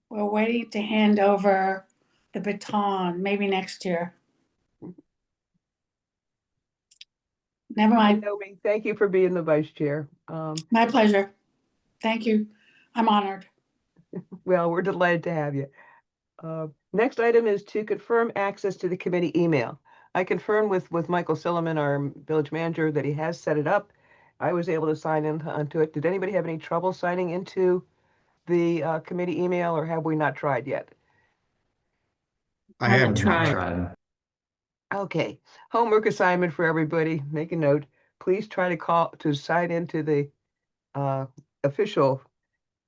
We're waiting to hand over the baton, maybe next year. Never mind. Naomi, thank you for being the vice chair. My pleasure. Thank you. I'm honored. Well, we're delighted to have you. Next item is to confirm access to the committee email. I confirmed with Michael Silliman, our village manager, that he has set it up. I was able to sign in onto it. Did anybody have any trouble signing into the committee email, or have we not tried yet? I have Haven't not tried. tried. Okay, homework assignment for everybody. Make a note. Please try to sign into the official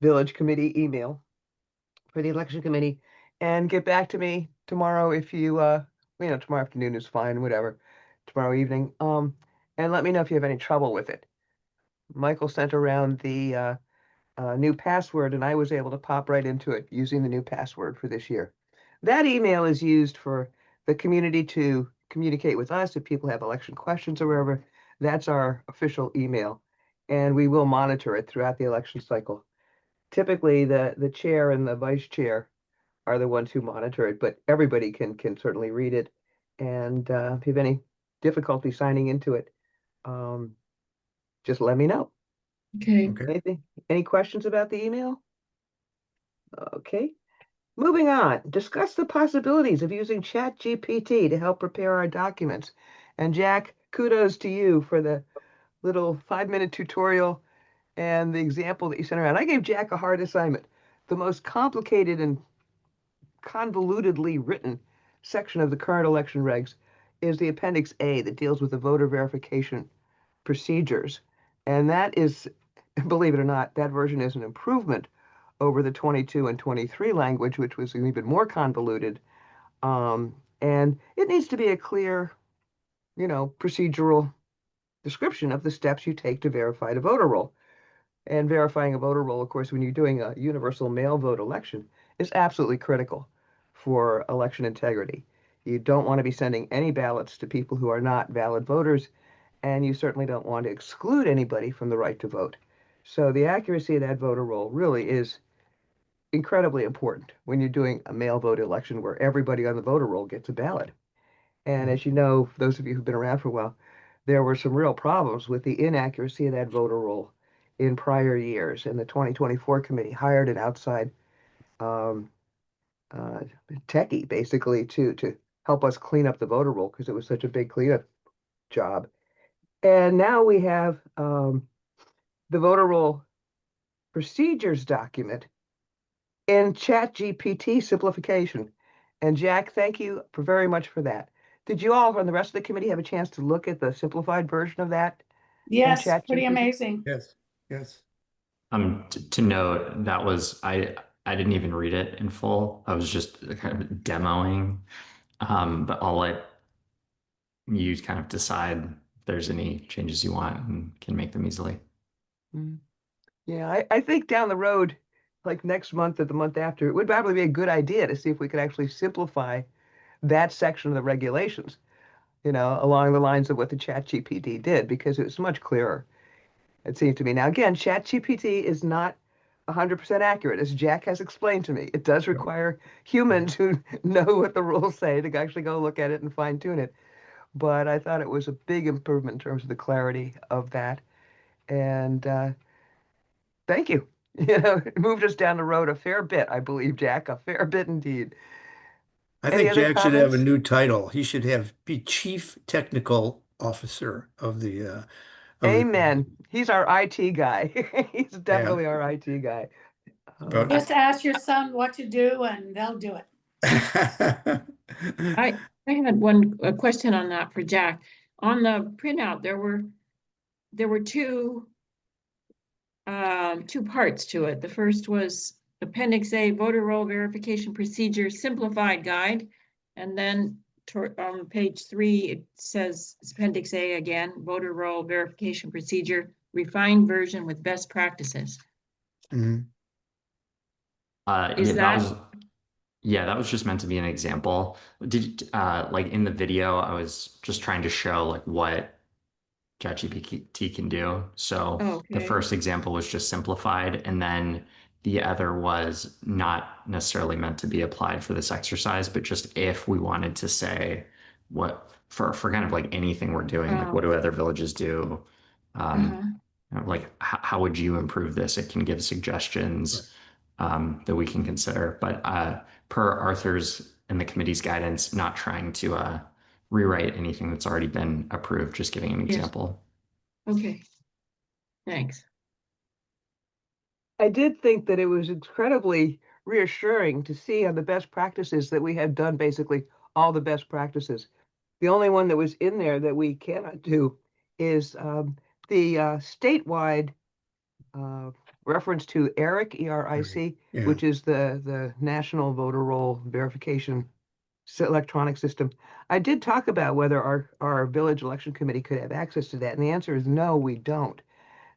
village committee email for the election committee and get back to me tomorrow if you tomorrow afternoon is fine, whatever, tomorrow evening. And let me know if you have any trouble with it. Michael sent around the new password and I was able to pop right into it using the new password for this year. That email is used for the community to communicate with us if people have election questions or wherever. That's our official email, and we will monitor it throughout the election cycle. Typically, the chair and the vice chair are the ones who monitor it, but everybody can certainly read it. And if you have any difficulty signing into it, just let me know. Okay. Anything, any questions about the email? Okay. Moving on, discuss the possibilities of using ChatGPT to help prepare our documents. And Jack, kudos to you for the little 5-minute tutorial and the example that you sent around. I gave Jack a hard assignment. The most complicated and convolutedly written section of the current election regs is the Appendix A that deals with the voter verification procedures. And that is, believe it or not, that version is an improvement over the 22 and 23 language, which was even more convoluted. And it needs to be a clear, procedural description of the steps you take to verify the voter roll. And verifying a voter roll, of course, when you're doing a universal mail vote election, is absolutely critical for election integrity. You don't want to be sending any ballots to people who are not valid voters, and you certainly don't want to exclude anybody from the right to vote. So the accuracy of that voter roll really is incredibly important when you're doing a mail vote election where everybody on the voter roll gets a ballot. And as you know, for those of you who've been around for a while, there were some real problems with the inaccuracy of that voter roll in prior years. And the 2024 committee hired an outside techie, basically, to help us clean up the voter roll because it was such a big cleanup job. And now we have the voter roll procedures document in ChatGPT simplification. And Jack, thank you very much for that. Did you all from the rest of the committee have a chance to look at the simplified version of that? Yes, ChatGPT? pretty amazing. Yes, yes. To note, that was I didn't even read it in full. I was just kind of demoing. But I'll let you kind of decide if there's any changes you want and can make them easily. Yeah, I think down the road, like next month or the month after, it would probably be a good idea to see if we could actually simplify that section of the regulations, along the lines of what the ChatGPT did, because it was much clearer, it seems to me. Now, again, ChatGPT is not 100% accurate, as Jack has explained to me. It does require humans who know what the rules say to actually go look at it and fine tune it. But I thought it was a big improvement in terms of the clarity of that. And thank you. It moved us down the road a fair bit, I believe, Jack, a fair bit indeed. I Any think other Jack should have a comments? new title. He should be Chief Technical Officer of the Amen. He's our IT guy. He's definitely our IT guy. But- Just ask your son what to do and they'll do it. I had a question on that for Jack. On the printout, there were two parts to it. The first was Appendix A, Voter Roll Verification Procedure Simplified Guide. And then on page 3, it says Appendix A again, Voter Roll Verification Procedure, Refined Version with Best Practices. Mhm. Is that? That was just meant to be an example. Like in the video, I was just trying to show like what ChatGPT can do. So the Okay. first example was just simplified, and then the other was not necessarily meant to be applied for this exercise, but just if we wanted to say what for kind of like anything we're doing, like what do other villages do? Uh-huh. Like how would you improve this? It can give suggestions that we can consider. But per Arthur's and the committee's guidance, not trying to rewrite anything that's already been approved, just giving an Yes. example. Okay. Thanks. I did think that it was incredibly reassuring to see on the best practices that we had done basically all the best practices. The only one that was in there that we cannot do is the statewide reference to ERIC, E-R-I-C, Yeah. which is the National Voter Roll Verification electronic system. I did talk about whether our village election committee could have access to that, and the answer is no, we don't.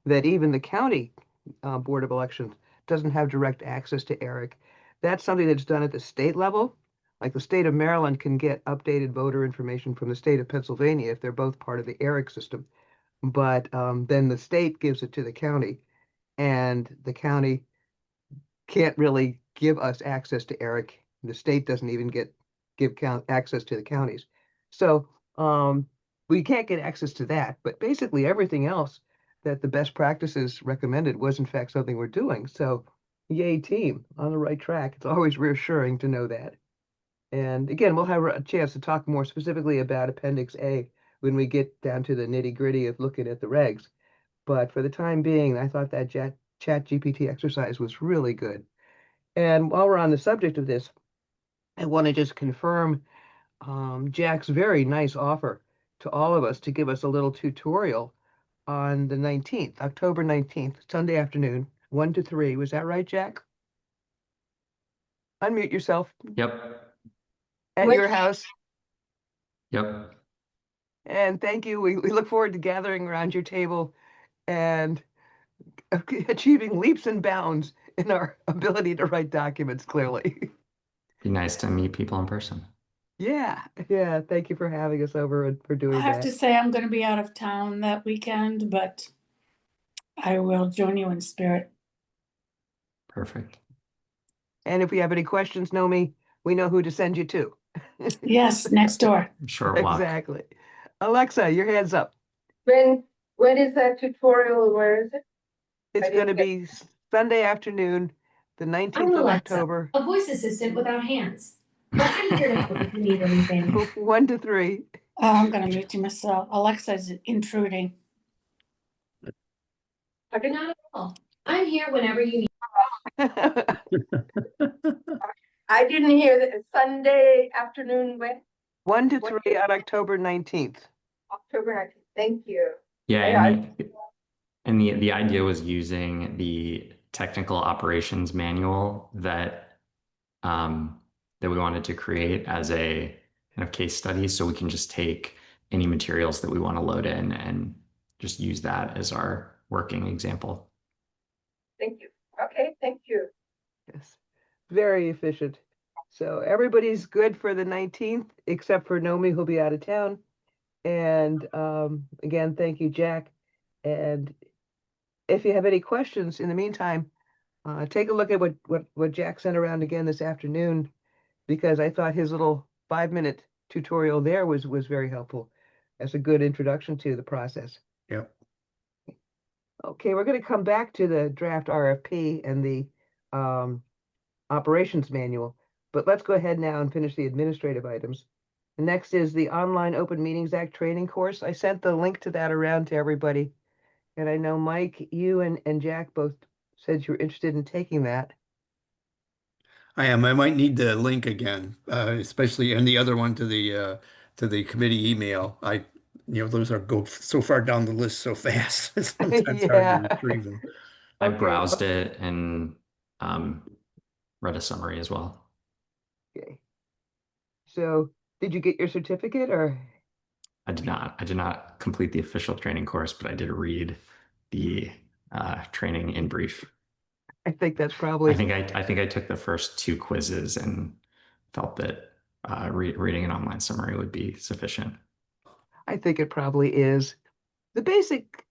That even the county Board of Elections doesn't have direct access to ERIC. That's something that's done at the state level. Like the state of Maryland can get updated voter information from the state of Pennsylvania if they're both part of the ERIC system. But then the state gives it to the county, and the county can't really give us access to ERIC. The state doesn't even give access to the counties. So we can't get access to that. But basically everything else that the best practices recommended was in fact something we're doing. So yay team, on the right track. It's always reassuring to know that. And again, we'll have a chance to talk more specifically about Appendix A when we get down to the nitty-gritty of looking at the regs. But for the time being, I thought that ChatGPT exercise was really good. And while we're on the subject of this, I want to just confirm Jack's very nice offer to all of us to give us a little tutorial on the 19th, October 19th, Sunday afternoon, 1 to 3. Was that right, Jack? Unmute yourself. Yep. At your house. Yep. And thank you. We look forward to gathering around your table and achieving leaps and bounds in our ability to write documents clearly. Be nice to meet people in person. Yeah. Thank you for having us over and for doing I have that. to say I'm going to be out of town that weekend, but I will join you in spirit. Perfect. And if we have any questions, Nomi, we know who to send you to. Yes, next door. Short walk. Exactly. Alexa, your hands up. When is that tutorial? Where is it? It's I going to didn't be Sunday afternoon, the 19th I'm of Alexa, October, a voice assistant without hands. But I'm here to help if you need anything. 1 to 3. I'm going to mute you myself. Alexa's intruding. Not at all. I'm here whenever you need. I didn't hear that. Sunday afternoon, when? 1 to 3 on October 19th. October 19th. Thank you. Yeah, and the idea was using the technical operations manual that that we wanted to create as a kind of case study, so we can just take any materials that we want to load in and just use that as our working example. Thank you. Okay, thank you. Yes, very efficient. So everybody's good for the 19th, except for Nomi, who'll be out of town. And again, thank you, Jack. And if you have any questions in the meantime, take a look at what Jack sent around again this afternoon, because I thought his little 5-minute tutorial there was very helpful as a good introduction to the process. Yep. Okay, we're going to come back to the draft RFP and the operations manual, but let's go ahead now and finish the administrative items. Next is the Online Open Meetings Act training course. I sent the link to that around to everybody. And I know, Mike, you and Jack both said you were interested in taking that. I am. I might need the link again, especially and the other one to the committee email. Those go so far down the list so fast. It's sometimes hard Yeah. to retrieve them. I Okay. browsed it and read a summary as well. Okay. So did you get your certificate or? I did not complete the official training course, but I did read the training in brief. I think that's probably. I think I took the first 2 quizzes and felt that reading an online summary would be sufficient. I think it probably is. The basic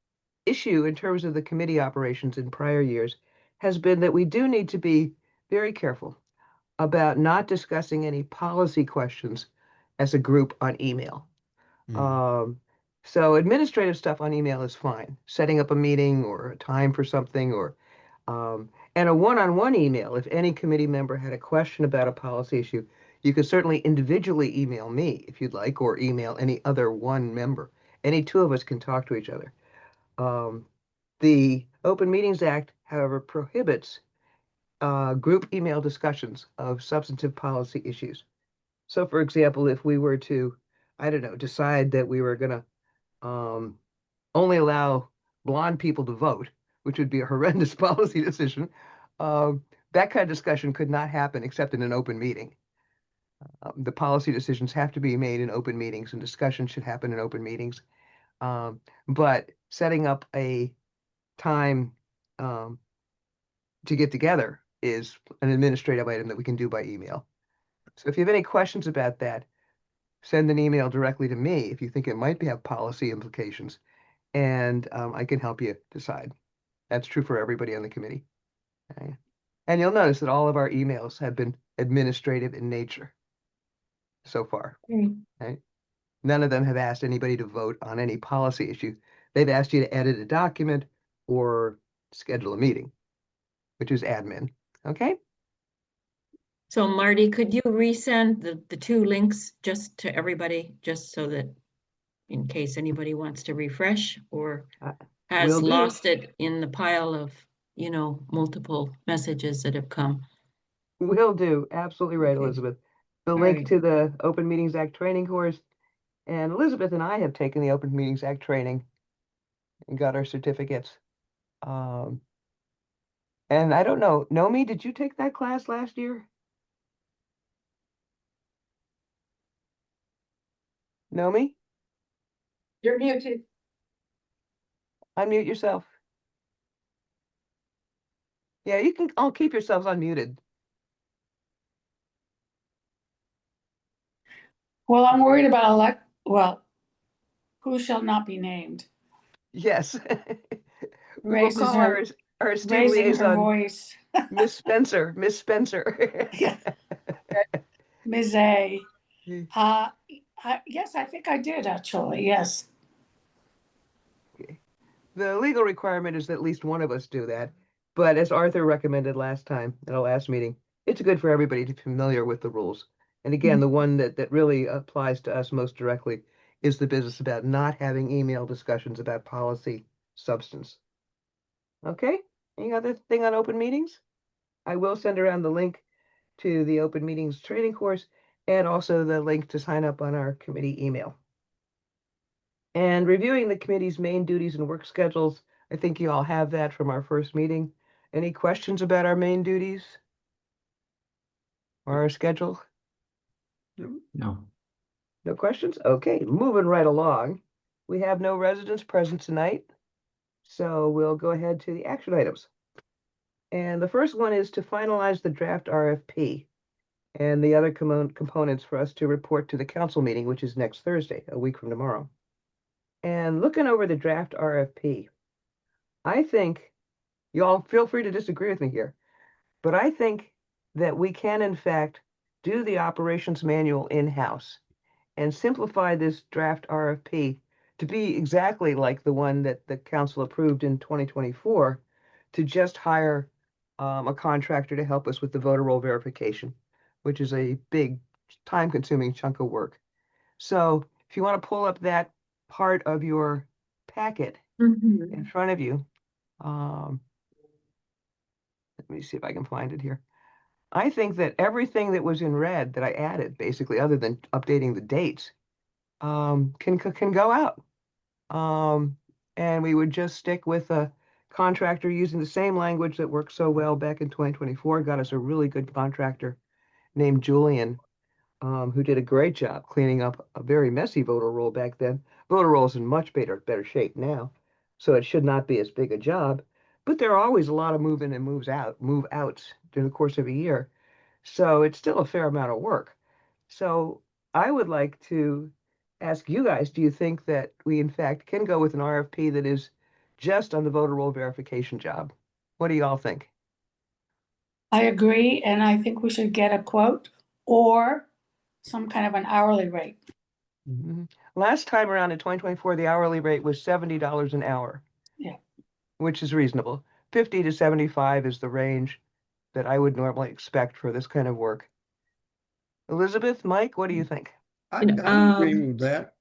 issue in terms of the committee operations in prior years has been that we do need to be very careful about not discussing any policy questions as a group on email. So administrative stuff on email is fine. Setting up a meeting or a time for something or and a one-on-one email, if any committee member had a question about a policy issue, you could certainly individually email me if you'd like, or email any other one member. Any two of us can talk to each other. The Open Meetings Act, however, prohibits group email discussions of substantive policy issues. So for example, if we were to, I don't know, decide that we were gonna only allow blonde people to vote, which would be a horrendous policy decision, that kind of discussion could not happen except in an open meeting. The policy decisions have to be made in open meetings and discussion should happen in open meetings. But setting up a time to get together is an administrative item that we can do by email. So if you have any questions about that, send an email directly to me if you think it might have policy implications, and I can help you decide. That's true for everybody on the committee. Okay. And you'll notice that all of our emails have been administrative in nature so far. Right? None of them have asked anybody to vote on any policy issue. They've asked you to edit a document or schedule a meeting, which is admin. Okay? So Marty, could you resend the two links just to everybody, just so that in case anybody wants to refresh or will has do. lost it in the pile of, multiple messages that have come? Will do. Absolutely right, Okay. Elizabeth. The All link right. to the Open Meetings Act training course. And Elizabeth and I have taken the Open Meetings Act training and got our certificates. And I don't know, Nomi, did you take that class last year? Nomi, You're muted. unmute yourself. Yeah, you can all keep yourselves unmuted. Well, I'm worried about who shall not be named, Yes. We will raises call her, our esteemed raising her liaison, voice. Miss Spencer, Miss Spencer. Yeah. Ms. A. Hmm. Yes, I think I did actually, yes. The legal requirement is that at least one of us do that. But as Arthur recommended last time, at our last meeting, it's good for everybody to be familiar with the rules. And again, the one that really applies to us most directly is the business about not having email discussions about policy substance. Okay, any other thing on open meetings? I will send around the link to the Open Meetings training course and also the link to sign up on our committee email. And reviewing the committee's main duties and work schedules, I think you all have that from our first meeting. Any questions about our main duties? Or our schedule? No. No questions? Okay, moving right along. We have no residents present tonight, so we'll go ahead to the action items. And the first one is to finalize the draft RFP and the other components for us to report to the council meeting, which is next Thursday, a week from tomorrow. And looking over the draft RFP, I think, y'all feel free to disagree with me here, but I think that we can in fact do the operations manual in-house and simplify this draft RFP to be exactly like the one that the council approved in 2024, to just hire a contractor to help us with the voter roll verification, which is a big time-consuming chunk of work. So if you want to pull up that part of your packet in front of you, let me see if I can find it here. I think that everything that was in red that I added, basically, other than updating the dates, can go out. And we would just stick with a contractor using the same language that worked so well back in 2024, got us a really good contractor named Julian, who did a great job cleaning up a very messy voter roll back then. Voter roll is in much better shape now, so it should not be as big a job. But there are always a lot of move in and move outs during the course of a year. So it's still a fair amount of work. So I would like to ask you guys, do you think that we in fact can go with an RFP that is just on the voter roll verification job? What do you all think? I agree, and I think we should get a quote or some kind of an hourly rate. Mhm. Last time around in 2024, the hourly rate was $70 an hour. Yeah. Which is reasonable. 50 to 75 is the range that I would normally expect for this kind of work. Elizabeth, Mike, what do you think? I, You know, I agree with that.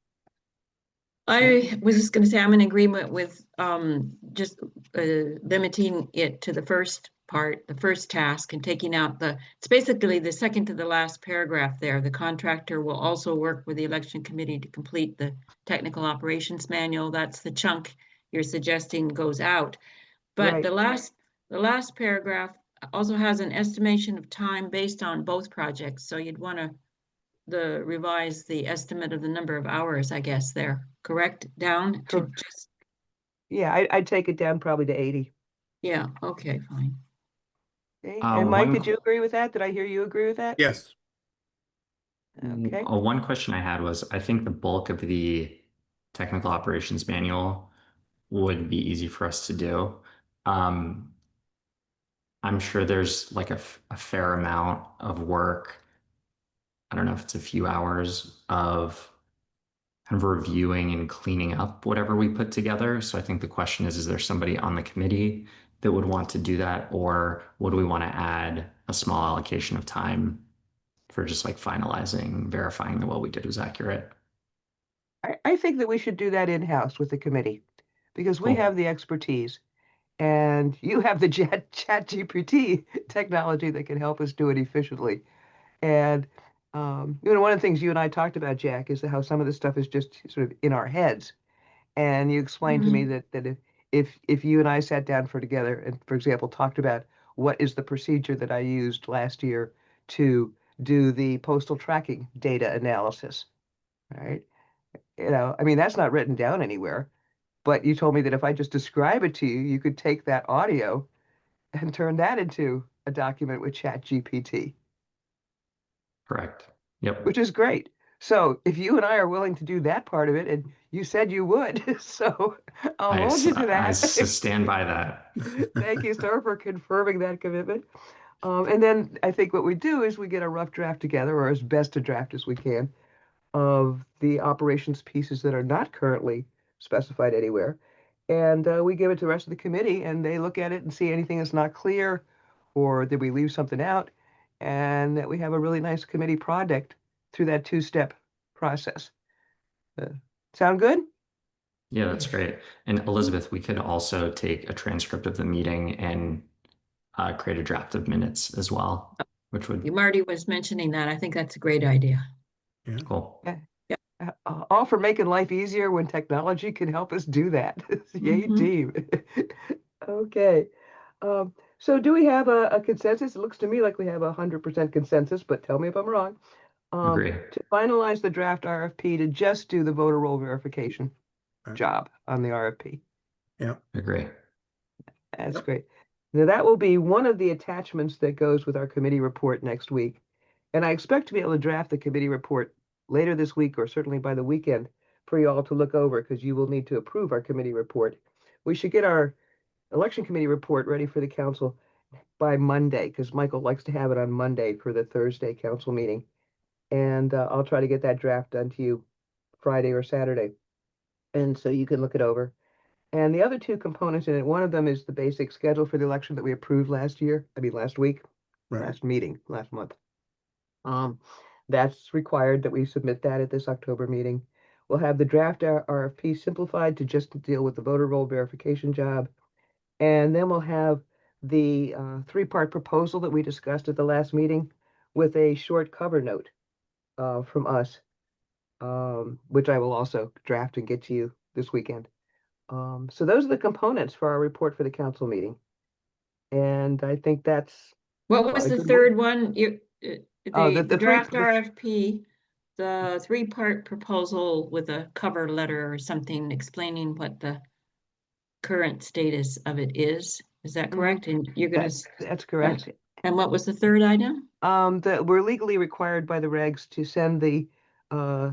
I was just gonna say, I'm in agreement with just limiting it to the first part, the first task, and taking out it's basically the second to the last paragraph there. The contractor will also work with the election committee to complete the technical operations manual. That's the chunk you're suggesting goes out. But Right. the last paragraph also has an estimation of time based on both projects. So you'd want to revise the estimate of the number of hours, I guess, there, correct? Down to Cor- just, Yeah, I'd take it down probably to 80. yeah, okay, fine. Okay. And Mike, One did you agree with that? Did I hear you agree with that? Yes. Okay. One question I had was, I think the bulk of the technical operations manual would be easy for us to do. I'm sure there's like a fair amount of work. I don't know if it's a few hours of kind of reviewing and cleaning up whatever we put together. So I think the question is there somebody on the committee that would want to do that, or would we want to add a small allocation of time for just like finalizing, verifying that what we did was accurate? I think that we should do that in-house with the committee because we Cool. have the expertise and you have the chat GPT technology that can help us do it efficiently. And one of the things you and I talked about, Jack, is how some of this stuff is just sort of in our heads. And you explained to me that if you and I sat down together and, for example, talked about what is the procedure that I used last year to do the postal tracking data analysis, right? I mean, that's not written down anywhere, but you told me that if I just describe it to you, you could take that audio and turn that into a document with ChatGPT, Correct. Yep. which is great. So if you and I are willing to do that part of it, and you said you would, so I'll hold you to I that. stand by that. Thank you, sir, for confirming that commitment. And then I think what we do is we get a rough draft together, or as best a draft as we can, of the operations pieces that are not currently specified anywhere. And we give it to the rest of the committee, and they look at it and see anything that's not clear, or did we leave something out, and that we have a really nice committee project through that two-step process. Sound good? Yeah, that's great. And Elizabeth, we could also take a transcript of the meeting and create a draft of minutes as well, which would Marty was mentioning that. I think that's a great idea. cool. All for making life easier when technology can help us do that. Yay, Mhm. team. Okay. So do we have a consensus? It looks to me like we have 100% consensus, but tell me if I'm wrong. Agree. To finalize the draft RFP to just do the voter roll verification Right. job on the RFP. Agree. That's Yep. great. Now that will be one of the attachments that goes with our committee report next week. And I expect to be able to draft the committee report later this week or certainly by the weekend for you all to look over because you will need to approve our committee report. We should get our election committee report ready for the council by Monday because Michael likes to have it on Monday for the Thursday council meeting. And I'll try to get that draft done to you Friday or Saturday. And so you can look it over. And the other two components in it, one of them is the basic schedule for the election that we approved last week, Right. last meeting, last month. That's required that we submit that at this October meeting. We'll have the draft RFP simplified to just deal with the voter roll verification job. And then we'll have the three-part proposal that we discussed at the last meeting with a short cover note from us, which I will also draft and get to you this weekend. So those are the components for our report for the council meeting. And I think that's What was a the good third one? The the draft three- RFP, the three-part proposal with a cover letter or something explaining what the current status of it is. Is that correct? And you're gonna, that's correct. and what was the third item? That we're legally required by the regs to send the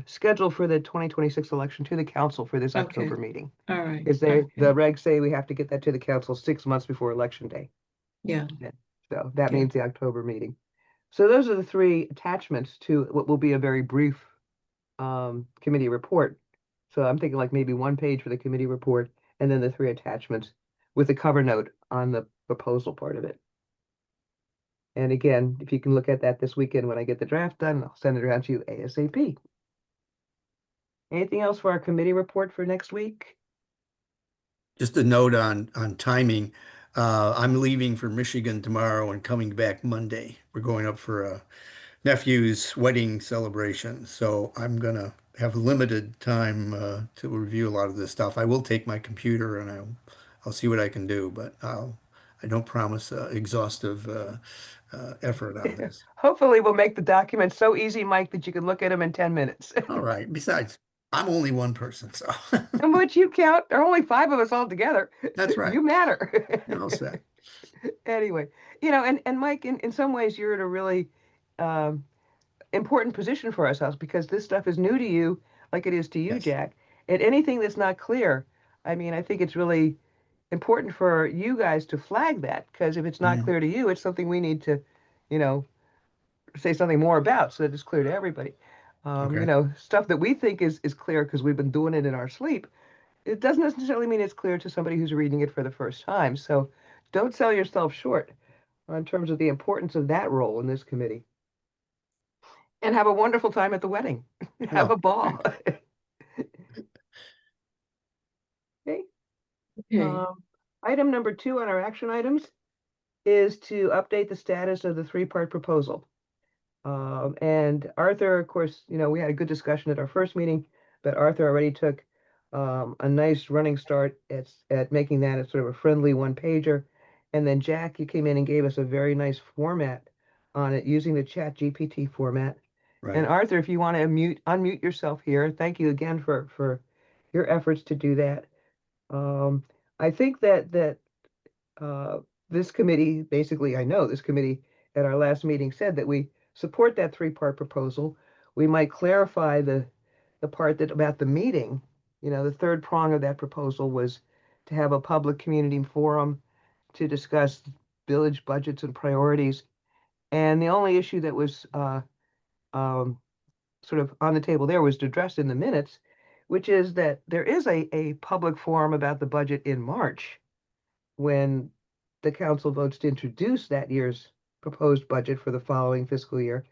schedule for the 2026 election to the council for this Okay. October meeting. All right. Because okay. the regs say we have to get that to the council 6 months before election day. Yeah. So that Okay. means the October meeting. So those are the three attachments to what will be a very brief committee report. So I'm thinking like maybe 1 page for the committee report and then the 3 attachments with a cover note on the proposal part of it. And again, if you can look at that this weekend when I get the draft done, I'll send it around to you ASAP. Anything else for our committee report for next week? Just a note on timing. I'm leaving for Michigan tomorrow and coming back Monday. We're going up for a nephew's wedding celebration, so I'm gonna have limited time to review a lot of this stuff. I will take my computer and I'll see what I can do, but I don't promise exhaustive effort on this. Hopefully we'll make the documents so easy, Mike, that you can look at them in 10 minutes. All right. Besides, I'm only one person, so How much you count? There are only 5 of us all together. that's right. You matter. You're all set. Anyway, and Mike, in some ways, you're in a really um, important position for ourselves because this stuff is new to you, like it is to you, Yes. Jack. And anything that's not clear, I mean, I think it's really important for you guys to flag that because if it's not Mhm. clear to you, it's something we need to, you know, say something more about so that it's clear to everybody. Okay. Stuff that we think is clear because we've been doing it in our sleep. It doesn't necessarily mean it's clear to somebody who's reading it for the first time. So don't sell yourself short in terms of the importance of that role in this committee. And have a wonderful time at the wedding. Have Oh, a ball. Okay. Okay. Item number 2 on our action items is to update the status of the 3-part proposal. And Arthur, of course, we had a good discussion at our first meeting, but Arthur already took a nice running start at making that a sort of a friendly 1-pager. And then Jack, you came in and gave us a very nice format on it using the ChatGPT format. And right. Arthur, if you want to unmute yourself here, thank you again for your efforts to do that. I think that this committee, basically, I know this committee at our last meeting said that we support that 3-part proposal. We might clarify the part that about the meeting. The 3rd prong of that proposal was to have a public community forum to discuss village budgets and priorities. And the only issue that was sort of on the table there was addressed in the minutes, which is that there is a public forum about the budget in March when the council votes to introduce that year's proposed budget for the following fiscal year.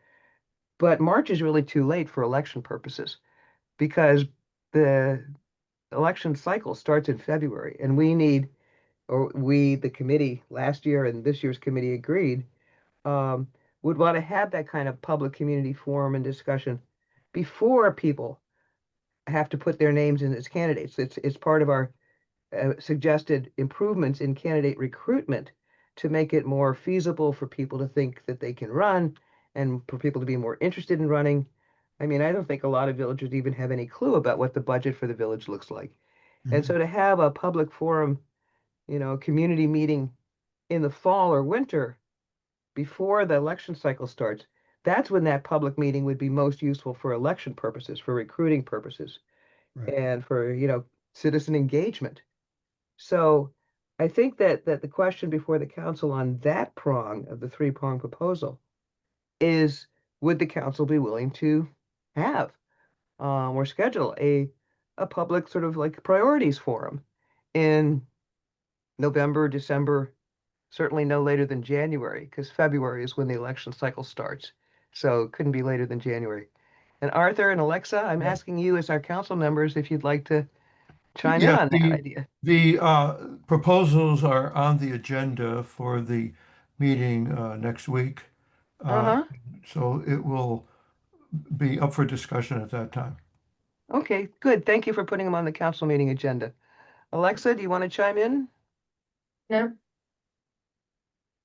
But March is really too late for election purposes because the election cycle starts in February and the committee last year and this year's committee agreed, would want to have that kind of public community forum and discussion before people have to put their names in as candidates. It's part of our suggested improvements in candidate recruitment to make it more feasible for people to think that they can run and for people to be more interested in running. I mean, I don't think a lot of villagers even have any clue about what the budget for the village looks like. And Mhm. so to have a public forum, community meeting in the fall or winter before the election cycle starts, that's when that public meeting would be most useful for election purposes, for recruiting purposes, Right. and for, citizen engagement. So I think that the question before the council on that prong of the 3-prong proposal is, would the council be willing to have or schedule a public sort of like priorities forum in November, December, certainly no later than January, because February is when the election cycle starts. So it couldn't be later than January. And Arthur and Alexa, I'm Yeah. asking you as our council members if you'd like to chime in Yeah, on that idea. the proposals are on the agenda for the meeting next week. Uh-huh. So it will be up for discussion at that time. Okay, good. Thank you for putting them on the council meeting agenda. Alexa, do you want to chime in? No.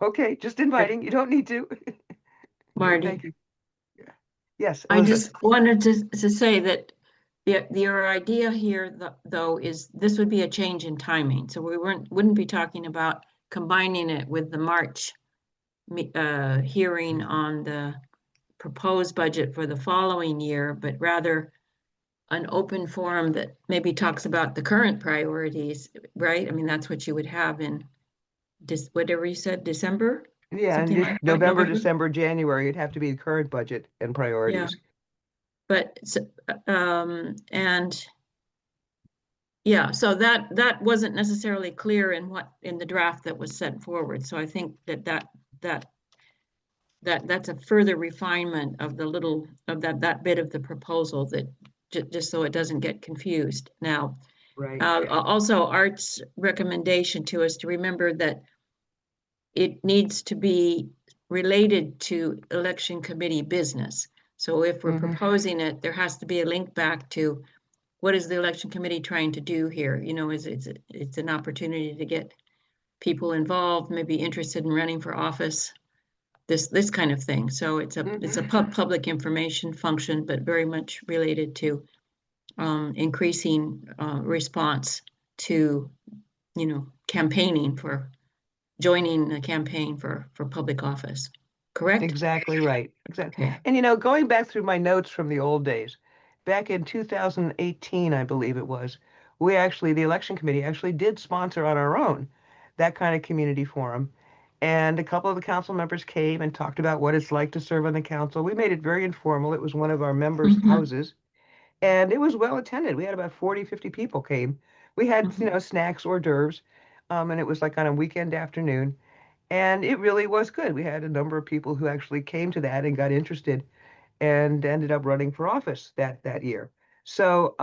Okay, just inviting. You don't need to. Marty, Thank you. Yeah. Yes, I Elizabeth. just wanted to say that your idea here, though, is this would be a change in timing. So we wouldn't be talking about combining it with the March hearing on the proposed budget for the following year, but rather an open forum that maybe talks about the current priorities, right? I mean, that's what you would have in whatever you said, December? Yeah, and something just like that, November, December, January, it'd have to be the current budget and priorities. But, and yeah, so that wasn't necessarily clear in the draft that was sent forward. So I think that's a further refinement of that bit of the proposal that just so it doesn't get confused. Now, Right. also Art's recommendation to us to remember that it needs to be related to election committee business. So if we're Mhm. proposing it, there has to be a link back to what is the election committee trying to do here? You know, it's an opportunity to get people involved, maybe interested in running for office, this kind of thing. So it's a public information function, but very much related to increasing response to, you know, campaigning for joining the campaign for public office. Correct? Exactly right. Exactly. Okay. And you know, going back through my notes from the old days, back in 2018, I believe it was, the election committee actually did sponsor on our own that kind of community forum. And a couple of the council members came and talked about what it's like to serve on the council. We made it very informal. It was one of our members' Mhm. houses, and it was well attended. We had about 40, 50 people came. We had, you know, snacks, hors d'oeuvres, and it was like on a weekend afternoon. And it really was good. We had a number of people who actually came to that and got interested and ended up running for office that year. So,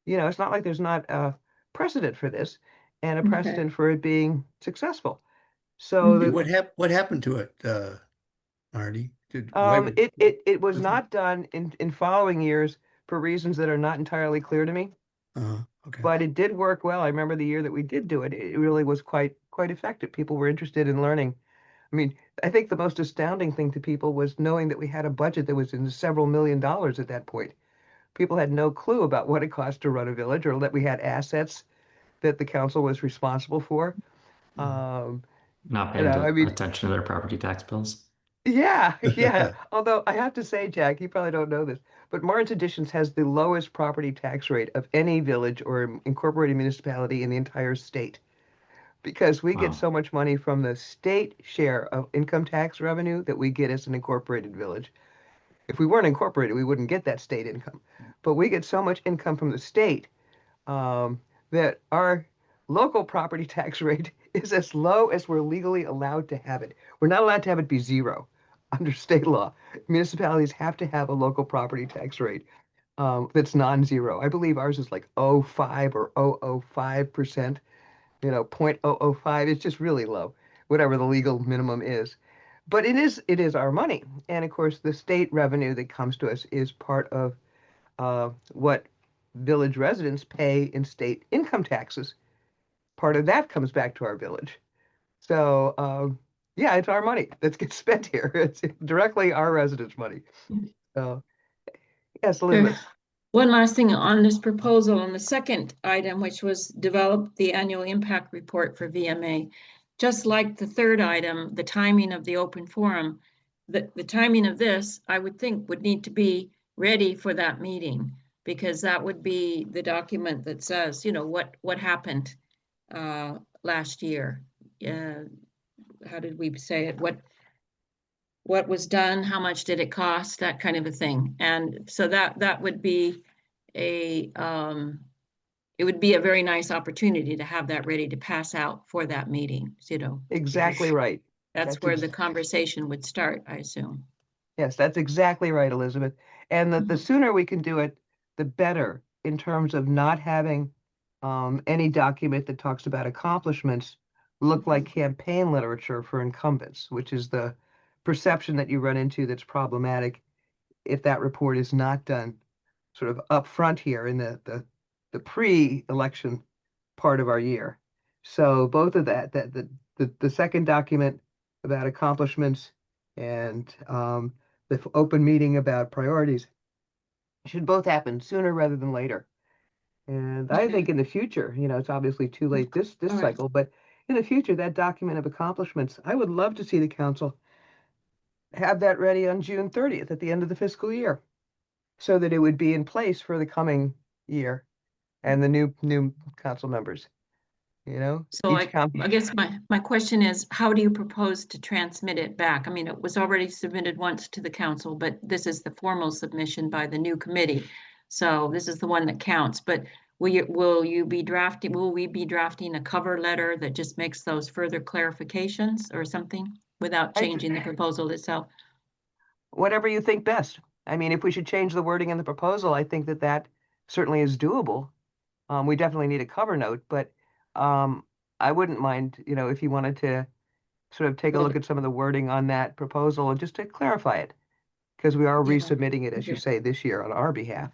you know, it's not like there's not a precedent for this and a Okay. precedent for it being successful. So Hey, the, what happened to it, Marty? Why would, it was wasn't- not done in following years for reasons that are not entirely clear to me, okay. but it did work well. I remember the year that we did do it. It really was quite effective. People were interested in learning. I mean, I think the most astounding thing to people was knowing that we had a budget that was in several $1,000,000 at that point. People had no clue about what it cost to run a village or that we had assets that the council was responsible for. Um, Not you paying know, I mean, attention to their property tax bills. yeah, yeah. Although I have to say, Jack, you probably don't know this, but Martin's Additions has the lowest property tax rate of any village or incorporated municipality in the entire state, because we get Wow. so much money from the state share of income tax revenue that we get as an incorporated village. If we weren't incorporated, we wouldn't get that state income. But we get so much income from the state that our local property tax rate is as low as we're legally allowed to have it. We're not allowed to have it be zero under state law. Municipalities have to have a local property tax rate that's non-zero. I believe ours is like 0.05 or 0.005%, you know, 0.005. It's just really low, whatever the legal minimum is. But it is our money. And of course, the state revenue that comes to us is part of what village residents pay in state income taxes. Part of that comes back to our village. So, yeah, it's our money that gets spent here. It's directly our residents' money. So, yes, Elizabeth. One last thing on this proposal, on the second item, which was develop the annual impact report for VMA. Just like the third item, the timing of the open forum, the timing of this, I would think, would need to be ready for that meeting, because that would be the document that says, you know, what happened last year. How did we say it? What was done, how much did it cost, that kind of a thing. And so that would be it would be a very nice opportunity to have that ready to pass out for that meeting, you know. Exactly right. That's That's where the conversation would start, I assume. Yes, that's exactly right, Elizabeth. And the sooner we can do it, the better in terms of not having any document that talks about accomplishments look like campaign literature for incumbents, which is the perception that you run into that's problematic if that report is not done sort of up front here in the pre-election part of our year. So both of the second document about accomplishments and the open meeting about priorities should both happen sooner rather than later. And I think in the future, you know, it's obviously too late this All right. cycle, but in the future, that document of accomplishments, I would love to see the council have that ready on June 30th at the end of the fiscal year, so that it would be in place for the coming year and the new council members. you know? So each county. I guess my question is, how do you propose to transmit it back? I mean, it was already submitted once to the council, but this is the formal submission by the new committee. So this is the one that counts, but will we be drafting a cover letter that just makes those further clarifications or something without I- changing the proposal itself? Whatever you think best. I mean, if we should change the wording in the proposal, I think that that certainly is doable. We definitely need a cover note, but I wouldn't mind, you know, if you wanted to sort of take a Well, look at some of the wording on that proposal and just to clarify it. Because we are Yeah. resubmitting it, as you Okay. say, this year on our behalf.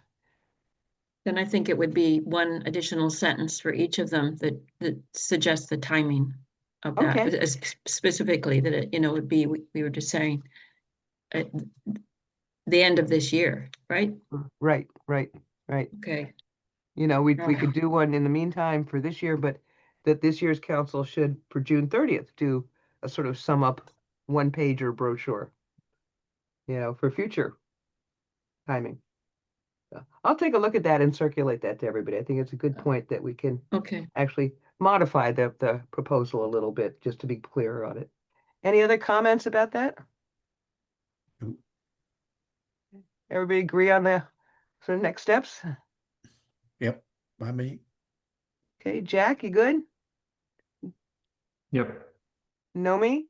Then I think it would be one additional sentence for each of them that suggests the timing of that, Okay. specifically that it, would be, we were just saying at the end of this year, right? Right. Okay, You know, we Right. could do one in the meantime for this year, but that this year's council should, for June 30th, do a sort of sum up one-page or brochure, you know, for future timing. So I'll take a look at that and circulate that to everybody. I think it's a good point that we can okay. actually modify the proposal a little bit, just to be clearer on it. Any other comments about that? Nope. Everybody agree on the sort of next steps? Yep, by me. Okay, Jack, you good? Yep. Naomi?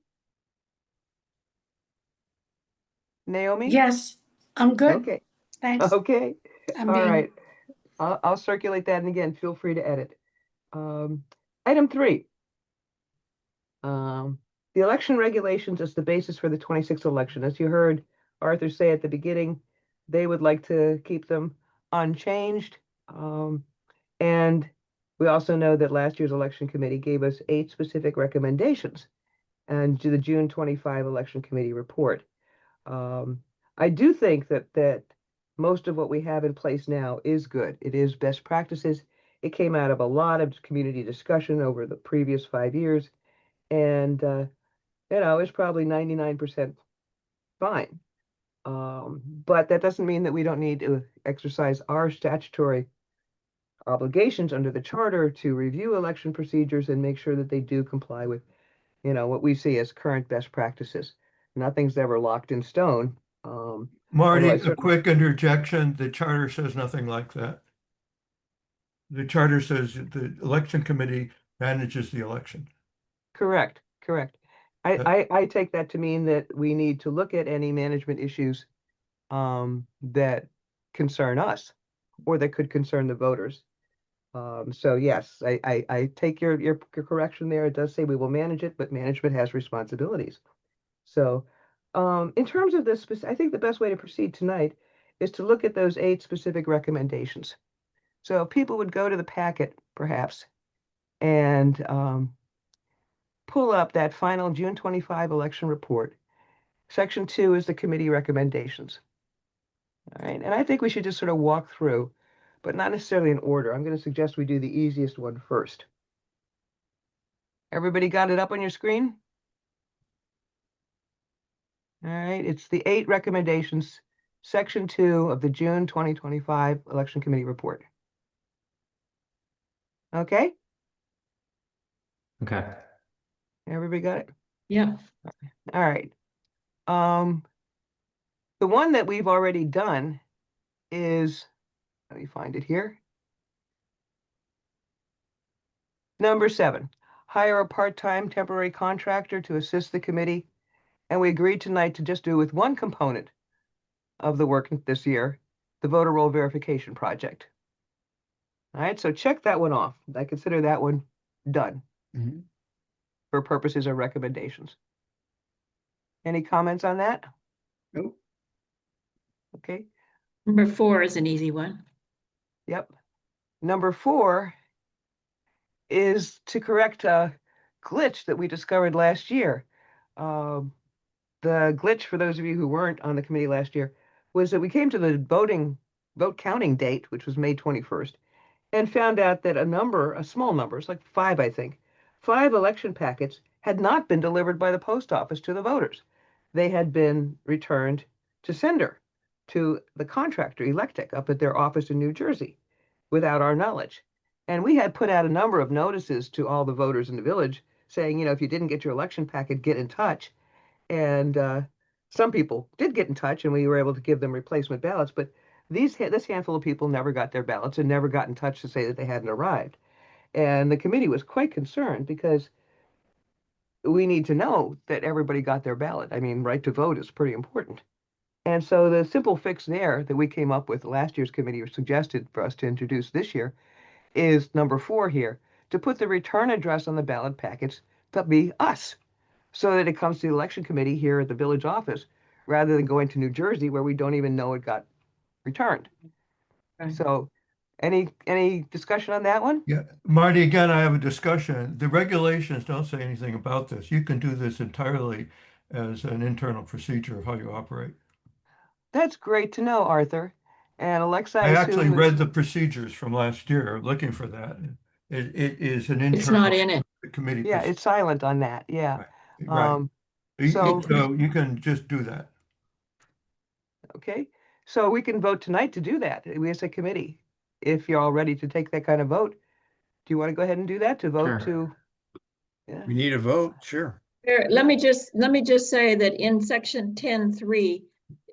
Naomi? Yes, I'm good. Okay, Thanks. okay, I'm all being- right. I'll circulate that, and again, feel free to edit. Item 3. The election regulations is the basis for the 26th election. As you heard Arthur say at the beginning, they would like to keep them unchanged. And we also know that last year's election committee gave us 8 specific recommendations and to the June 25 election committee report. I do think that most of what we have in place now is good. It is best practices. It came out of a lot of community discussion over the previous 5 years, and you know, it's probably 99% fine. But that doesn't mean that we don't need to exercise our statutory obligations under the charter to review election procedures and make sure that they do comply with, you know, what we see as current best practices. Nothing's ever locked in stone. Marty, although I a certainly- quick interjection. The charter says nothing like that. The charter says that the election committee manages the election. Correct. Uh, I take that to mean that we need to look at any management issues that concern us or that could concern the voters. So yes, I take your correction there. It does say we will manage it, but management has responsibilities. So in terms of this, I think the best way to proceed tonight is to look at those 8 specific recommendations. So if people would go to the packet, perhaps, and pull up that final June 25 election report. Section 2 is the committee recommendations. All right, and I think we should just sort of walk through, but not necessarily in order. I'm going to suggest we do the easiest one first. Everybody got it up on your screen? All right, it's the 8 recommendations, Section 2 of the June 2025 Election Committee Report. Okay, Okay. everybody got it? Yeah, All right. The one that we've already done is, let me find it here. Number 7, hire a part-time temporary contractor to assist the committee. And we agreed tonight to just do with one component of the work this year, the voter roll verification project. All right, so check that one off. I consider that one done Mhm. for purposes of recommendations. Any comments on that? Nope. Okay, number 4 is an easy one. yep. Number 4 is to correct a glitch that we discovered last year. The glitch, for those of you who weren't on the committee last year, was that we came to the vote counting date, which was May 21st, and found out that a small number, it's like 5, I think, 5 election packets had not been delivered by the post office to the voters. They had been returned to sender, to the contractor, Electric, up at their office in New Jersey, without our knowledge. And we had put out a number of notices to all the voters in the village saying, if you didn't get your election packet, get in touch. And some people did get in touch and we were able to give them replacement ballots, but this handful of people never got their ballots and never got in touch to say that they hadn't arrived. And the committee was quite concerned because we need to know that everybody got their ballot. I mean, right to vote is pretty important. And so the simple fix there that we came up with last year's committee or suggested for us to introduce this year is number 4 here, to put the return address on the ballot packets to be us, so that it comes to the election committee here at the village office, rather than going to New Jersey where we don't even know it got returned. Right. So any discussion on that one? Yeah, Marty, again, I have a discussion. The regulations don't say anything about this. You can do this entirely as an internal procedure of how you operate. That's great to know, Arthur. And Alexa, I actually assume read the procedures from last year looking for that. It is an It's not in internal it. committee. yeah, it's silent on that. Yeah. Right. So So you can just do that. okay, so we can vote tonight to do that. We as a committee, if you're all ready to take that kind of vote. Do you want to go ahead and do that to vote to? Yeah. We need a vote, sure. Here, let me just say that in section 10.3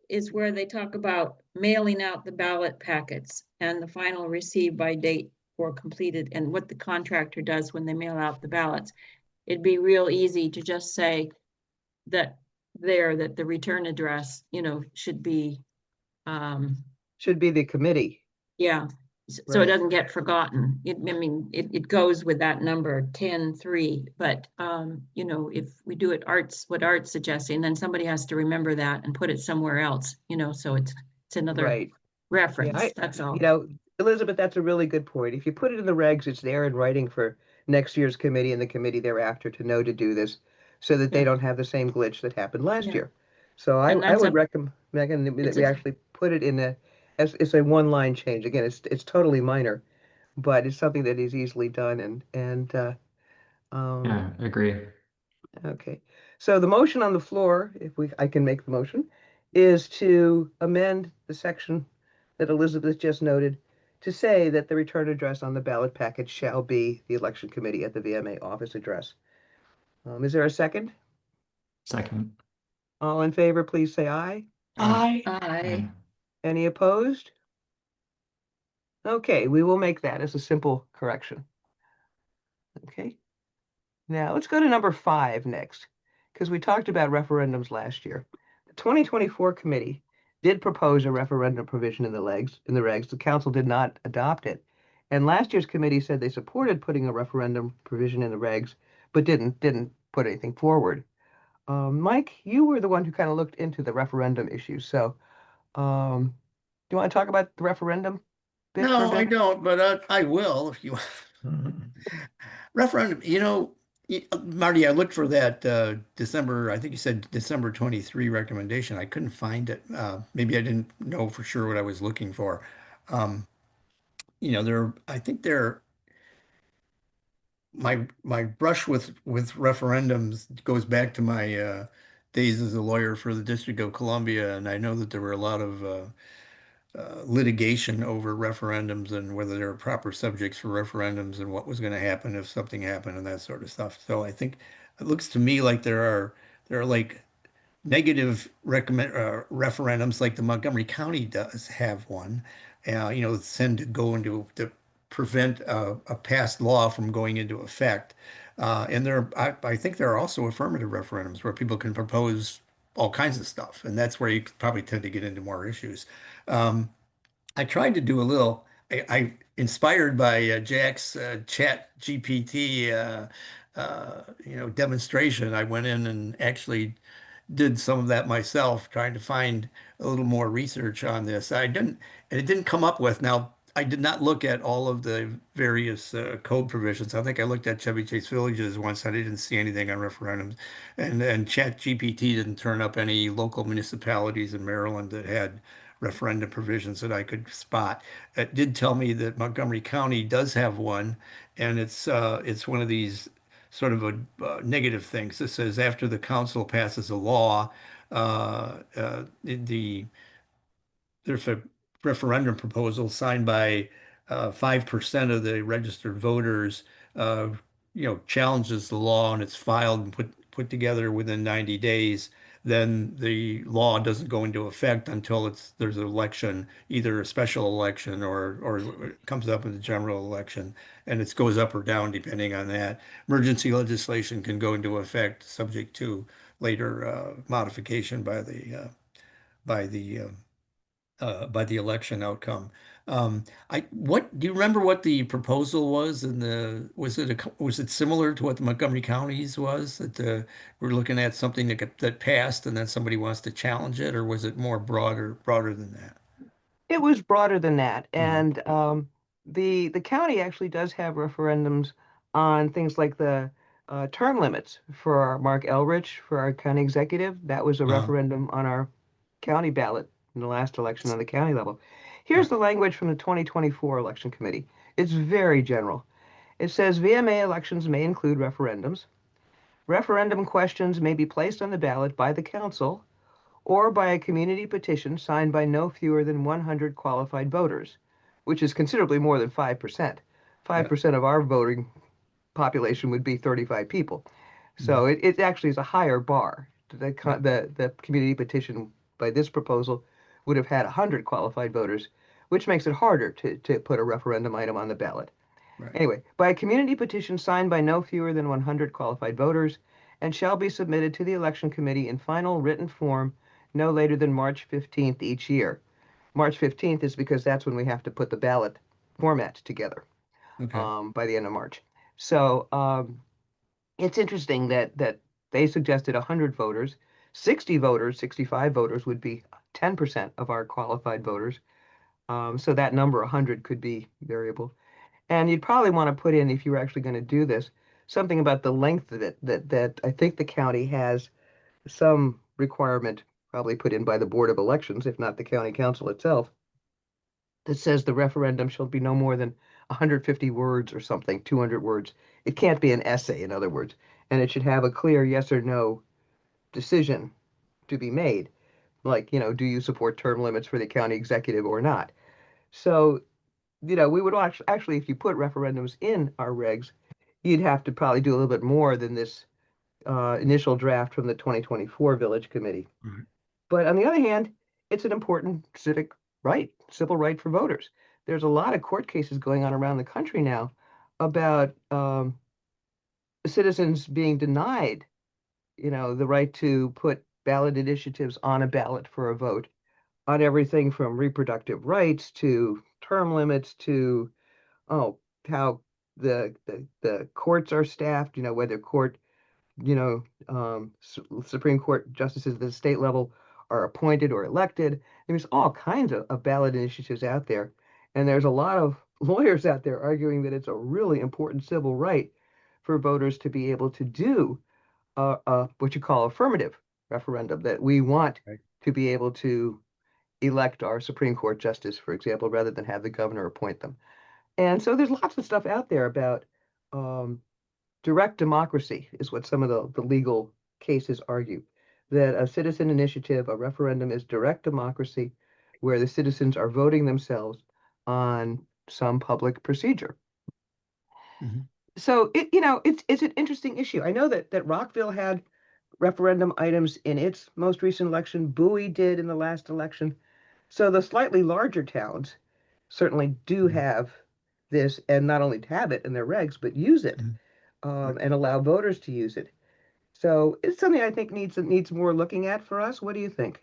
is where they talk about mailing out the ballot packets and the final received by date or completed and what the contractor does when they mail out the ballots. It'd be real easy to just say that the return address, should be, Should be the committee. yeah. So it Right. doesn't get forgotten. It goes with that number 10.3, but if we do it what Art's suggesting, then somebody has to remember that and put it somewhere else, so it's another Right. reference, that's all. Elizabeth, that's a really good point. If you put it in the regs, it's there in writing for next year's committee and the committee thereafter to know to do this, so that they Yeah. don't have the same glitch that happened last Yeah. year. So I And that's would a- recommend, Megan, that it's we a- actually put it in as it's a one-line change. Again, it's totally minor, but it's something that is easily done and Yeah, agree. okay. So the motion on the floor, I can make the motion, is to amend the section that Elizabeth just noted to say that the return address on the ballot package shall be the election committee at the VMA office address. Is there a second? Second. All in favor, please say aye. I, Aye. Any opposed? Okay, we will make that as a simple correction. Okay. Now let's go to number 5 next, because we talked about referendums last year. The 2024 committee did propose a referendum provision in the regs. The council did not adopt it. And last year's committee said they supported putting a referendum provision in the regs, but didn't put anything forward. Mike, you were the one who kind of looked into the referendum issue. So do you want to talk about the referendum bit for a No, I bit? don't, but I will if you referendum, Marty, I looked for that December, I think you said December 23 recommendation. I couldn't find it. Maybe I didn't know for sure what I was looking for. I think my brush with referendums goes back to my days as a lawyer for the District of Columbia, and I know that there were a lot of litigation over referendums and whether there are proper subjects for referendums and what was going to happen if something happened and that sort of stuff. So I think it looks to me like there are like negative referendums, like the Montgomery County does have one. Tend to go into to prevent a passed law from going into effect. And I think there are also affirmative referendums where people can propose all kinds of stuff, and that's where you probably tend to get into more issues. I tried to do a little. I inspired by Jack's Chat GPT, demonstration. I went in and actually did some of that myself, trying to find a little more research on this. And it didn't come up with. Now, I did not look at all of the various code provisions. I think I looked at Chevy Chase Villages once. I didn't see anything on referendums, and Chat GPT didn't turn up any local municipalities in Maryland that had referendum provisions that I could spot. It did tell me that Montgomery County does have one, and it's one of these sort of a negative things. This says after the council passes a law, there's a referendum proposal signed by 5% of the registered voters, challenges the law and it's filed and put together within 90 days, then the law doesn't go into effect until there's an election, either a special election or it comes up in the general election, and it goes up or down depending on that. Emergency legislation can go into effect subject to later modification by the by the election outcome. What do you remember what the proposal was was it similar to what the Montgomery counties was that we're looking at something that passed and then somebody wants to challenge it, or was it more broader than that? It was broader than that, Uh-huh. and the county actually does have referendums on things like the term limits for our Mark Elrich for our county executive. That was a Uh-huh. referendum on our county ballot in the last election on the county level. Right. Here's the language from the 2024 election committee. It's very general. It says VMA elections may include referendums. Referendum questions may be placed on the ballot by the council or by a community petition signed by no fewer than 100 qualified voters, which is considerably more than 5%. 5% of our voting population would be 35 people. So it actually is a higher bar. The community petition by this proposal would have had 100 qualified voters, which makes it harder to put a referendum item on the ballot. Right. Anyway, by a community petition signed by no fewer than 100 qualified voters and shall be submitted to the election committee in final written form no later than March 15th each year. March 15th is because that's when we have to put the ballot format together Okay. by the end of March. So it's interesting that they suggested 100 voters, 60 voters, 65 voters would be 10% of our qualified voters. So that number 100 could be variable. And you'd probably want to put in, if you were actually going to do this, something about the length of it, that I think the county has some requirement, probably put in by the Board of Elections, if not the county council itself, that says the referendum shall be no more than 150 words or something, 200 words. It can't be an essay, in other words, and it should have a clear yes or no decision to be made. Like, do you support term limits for the county executive or not? So we would actually, if you put referendums in our regs, you'd have to probably do a little bit more than this initial draft from the 2024 Village Committee. Right. But on the other hand, it's an important civic right, civil right for voters. There's a lot of court cases going on around the country now about citizens being denied, the right to put ballot initiatives on a ballot for a vote on everything from reproductive rights to term limits to how the courts are staffed, whether Supreme Court justices at the state level are appointed or elected. There's all kinds of ballot initiatives out there. And there's a lot of lawyers out there arguing that it's a really important civil right for voters to be able to do what you call affirmative referendum, that we want Right. to be able to elect our Supreme Court justice, for example, rather than have the governor appoint them. And so there's lots of stuff out there about direct democracy is what some of the legal cases argue, that a citizen initiative, a referendum is direct democracy where the citizens are voting themselves on some public procedure. Mhm. So it's an interesting issue. I know that Rockville had referendum items in its most recent election. Bowie did in the last election. So the slightly larger towns certainly do have this, and not only have it in their regs, but use it and allow voters to use it. So it's something I think needs more looking at for us. What do you think?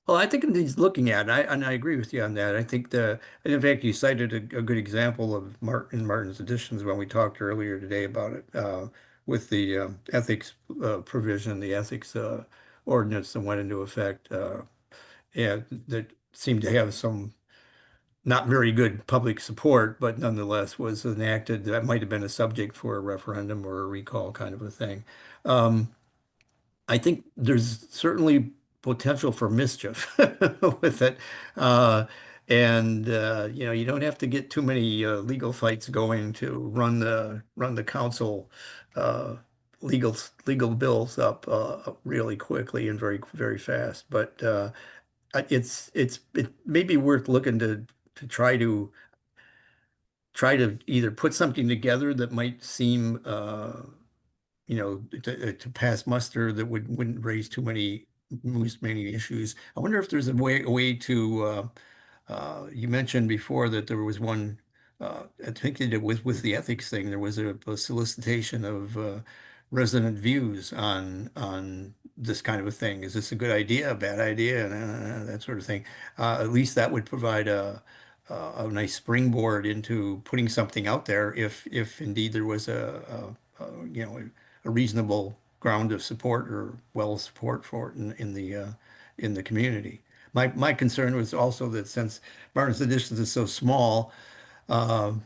Well, I think it needs looking at, and I agree with you on that. I think and in fact, you cited a good example of Martin's editions when we talked earlier today about it, with the ethics provision, the ethics ordinance that went into effect, and that seemed to have some not very good public support, but nonetheless was enacted. That might have been a subject for a referendum or a recall kind of a thing. I think there's certainly potential for mischief with it. You don't have to get too many legal fights going to run the council legal bills up really quickly and very, very fast. But it may be worth looking to to try to either put something together that might seem, to pass muster that wouldn't raise too many issues. I wonder if there's a way to, you mentioned before that there was one, I think it was the ethics thing. There was a solicitation of resident views on this kind of a thing. Is this a good idea, a bad idea, and that sort of thing. At least that would provide a nice springboard into putting something out there if indeed there was a reasonable ground of support or well support for it in the community. My concern was also that since Martin's Editions is so small, and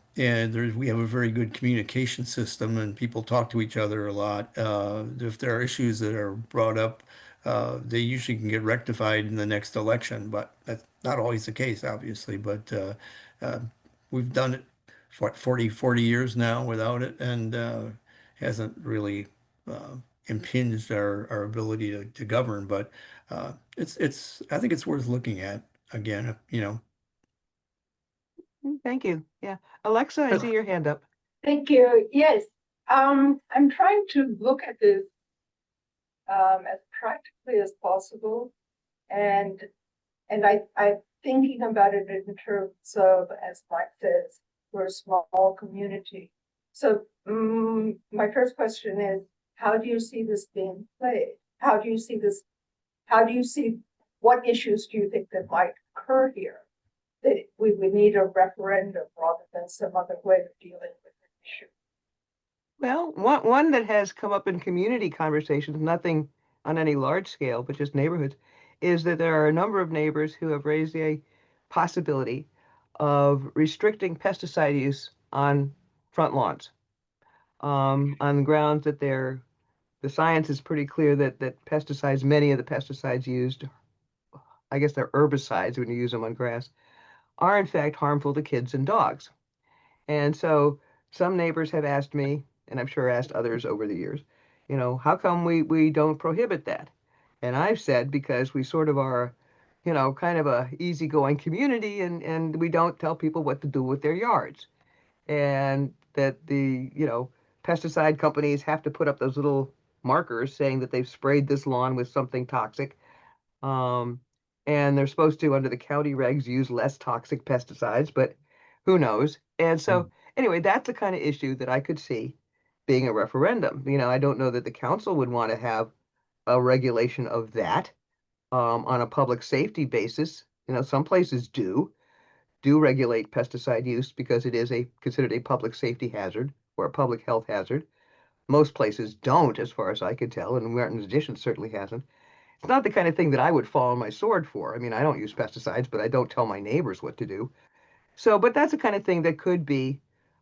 we have a very good communication system and people talk to each other a lot. If there are issues that are brought up, they usually can get rectified in the next election, but that's not always the case, obviously. But we've done it for 40 years now without it, and hasn't really impinged our ability to govern. But I think it's worth looking at again, Thank you. Yeah. Alexa, I see your hand up. Thank you. Yes, I'm trying to look at this as practically as possible, and I'm thinking about it in terms of, as Mike says, we're a small community. So my first question is, how do you see this being played? How do you see this? How do you see, what issues do you think that might occur here? That we would need a referendum rather than some other way of dealing with the issue. Well, one that has come up in community conversations, nothing on any large scale, but just neighborhoods, is that there are a number of neighbors who have raised a possibility of restricting pesticide use on front lawns, on the grounds that the science is pretty clear that pesticides, many of the pesticides used, I guess they're herbicides when you use them on grass, are in fact harmful to kids and dogs. And so some neighbors have asked me, and I'm sure asked others over the years, how come we don't prohibit that? And I've said, because we sort of are, kind of a easygoing community, and we don't tell people what to do with their yards. And that the, pesticide companies have to put up those little markers saying that they've sprayed this lawn with something toxic. And they're supposed to, under the county regs, use less toxic pesticides, but who knows? And so, anyway, that's the kind of issue that I could see being a referendum. I don't know that the council would want to have a regulation of that on a public safety basis. Some places do regulate pesticide use because it is considered a public safety hazard or a public health hazard. Most places don't, as far as I could tell, and Martin's Edition certainly hasn't. It's not the kind of thing that I would fall on my sword for. I mean, I don't use pesticides, but I don't tell my neighbors what to do. So, but that's the kind of thing that could be,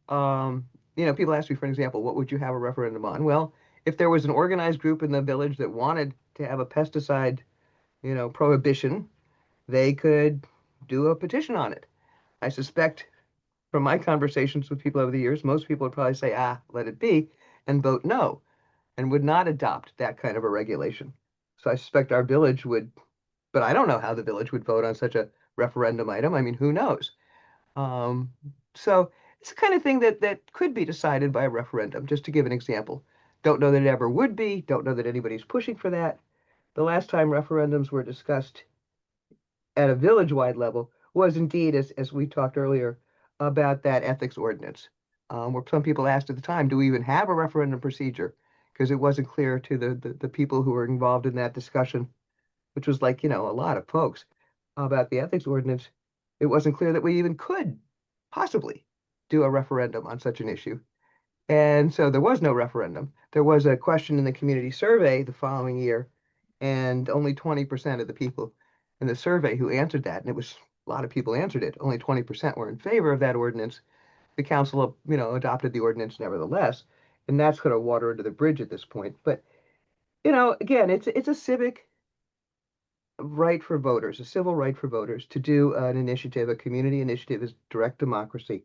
people ask me for an example, what would you have a referendum on? Well, if there was an organized group in the village that wanted to have a pesticide, prohibition, they could do a petition on it. I suspect from my conversations with people over the years, most people would probably say, let it be, and vote no, and would not adopt that kind of a regulation. So I suspect our village would, but I don't know how the village would vote on such a referendum item. I mean, who knows? So it's the kind of thing that could be decided by a referendum, just to give an example. Don't know that it ever would be, don't know that anybody's pushing for that. The last time referendums were discussed at a village-wide level was indeed, as we talked earlier, about that ethics ordinance, where some people asked at the time, do we even have a referendum procedure? Because it wasn't clear to the people who were involved in that discussion, which was like, a lot of folks about the ethics ordinance. It wasn't clear that we even could possibly do a referendum on such an issue. And so there was no referendum. There was a question in the community survey the following year, and only 20% of the people in the survey who answered that, and it was a lot of people answered it, only 20% were in favor of that ordinance. The council, adopted the ordinance nevertheless, and that's going to water under the bridge at this point. But, again, it's a civic right for voters, a civil right for voters to do an initiative, a community initiative is direct democracy.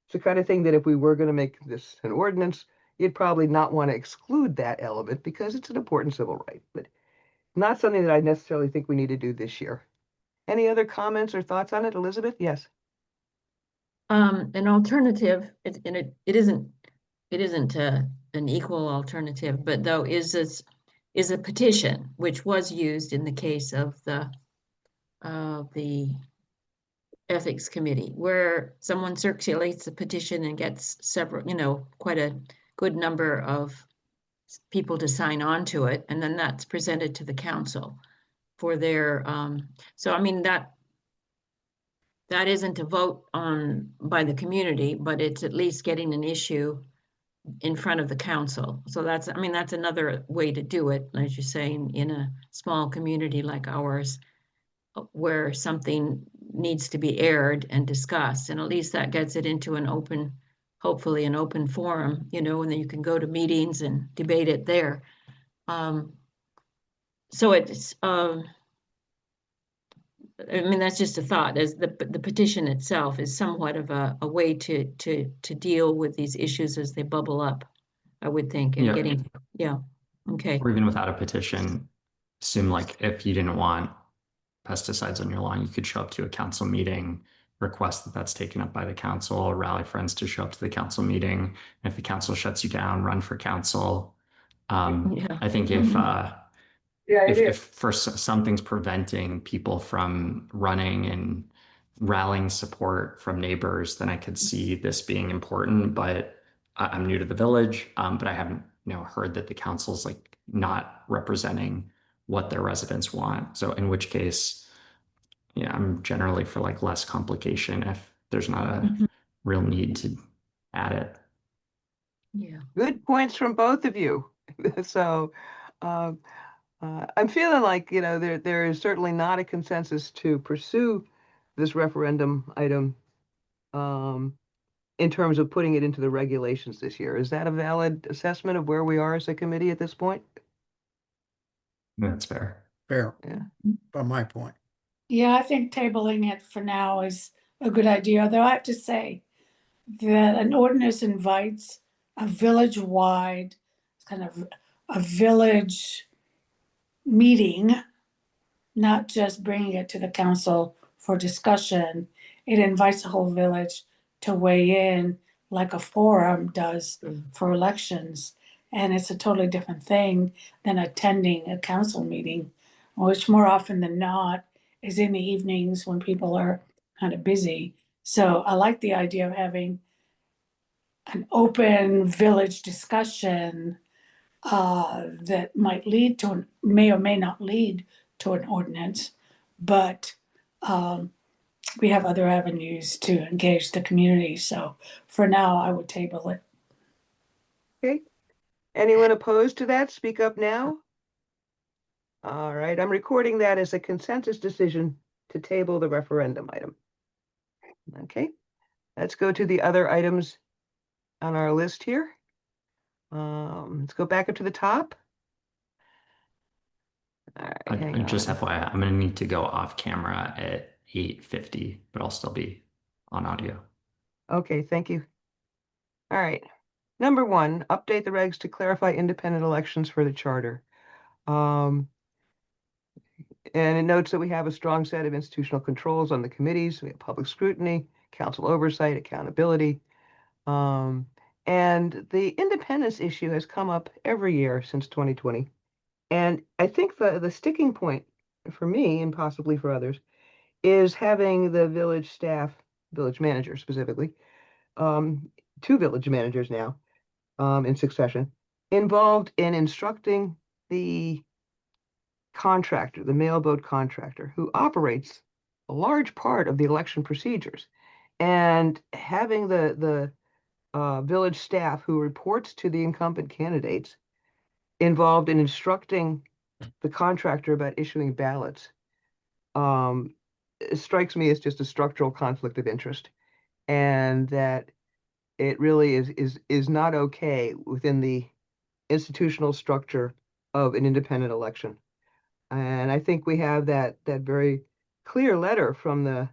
It's the kind of thing that if we were going to make this an ordinance, you'd probably not want to exclude that element because it's an important civil right, but not something that I necessarily think we need to do this year. Any other comments or thoughts on it, Elizabeth? Yes. An alternative, it isn't an equal alternative, but though is a petition, which was used in the case of the ethics committee, where someone circulates a petition and gets several, quite a good number of people to sign on to it, and then that's presented to the council for their, so I mean, that isn't a vote on by the community, but it's at least getting an issue in front of the council. So that's, I mean, that's another way to do it, as you're saying, in a small community like ours, where something needs to be aired and discussed, and at least that gets it into an open, hopefully an open forum, and then you can go to meetings and debate it there. So it's, I mean, that's just a thought, as the petition itself is somewhat of a way to deal with these issues as they bubble up, I would think, and Yeah. getting, yeah, okay. Or even without a petition, assume like if you didn't want pesticides on your lawn, you could show up to a council meeting, request that that's taken up by the council, or rally friends to show up to the council meeting. And if the council shuts you down, run for council. Yeah. I think if Yeah, it if is. something's preventing people from running and rallying support from neighbors, then I could see this being important. But I'm new to the village, but I haven't, heard that the council's like not representing what their residents want. So in which case, yeah, I'm generally for like less complication if there's not a Mhm. real need to add it. Yeah. Good points from both of you. So, I'm feeling like, there is certainly not a consensus to pursue this referendum item, in terms of putting it into the regulations this year. Is that a valid assessment of where we are as a committee at this point? That's fair. Fair, Yeah. from my point. Yeah, I think tabling it for now is a good idea, although I have to say that an ordinance invites a village-wide, kind of a village meeting, not just bringing it to the council for discussion. It invites the whole village to weigh in like a forum does for elections. And it's a totally different thing than attending a council meeting, which more often than not is in the evenings when people are kind of busy. So I like the idea of having an open village discussion that might lead to may or may not lead to an ordinance, but we have other avenues to engage the community. So for now, I would table it. Okay. Anyone opposed to that? Speak up now. All right, I'm recording that as a consensus decision to table the referendum item. Okay, let's go to the other items on our list here. Let's go back up to the top. All right, hang Just on. FYI, I'm going to need to go off camera at 8:50, but I'll still be on audio. Okay, thank you. All right. Number 1, update the regs to clarify independent elections for the charter. And it notes that we have a strong set of institutional controls on the committees. We have public scrutiny, council oversight, accountability. And the independence issue has come up every year since 2020. And I think the sticking point for me, and possibly for others, is having the village staff, village manager specifically, 2 village managers now, in succession, involved in instructing the contractor, the mailboat contractor, who operates a large part of the election procedures, and having the village staff who reports to the incumbent candidates involved in instructing the contractor about issuing ballots, it strikes me as just a structural conflict of interest, and that it really is not okay within the institutional structure of an independent election. And I think we have that very clear letter from the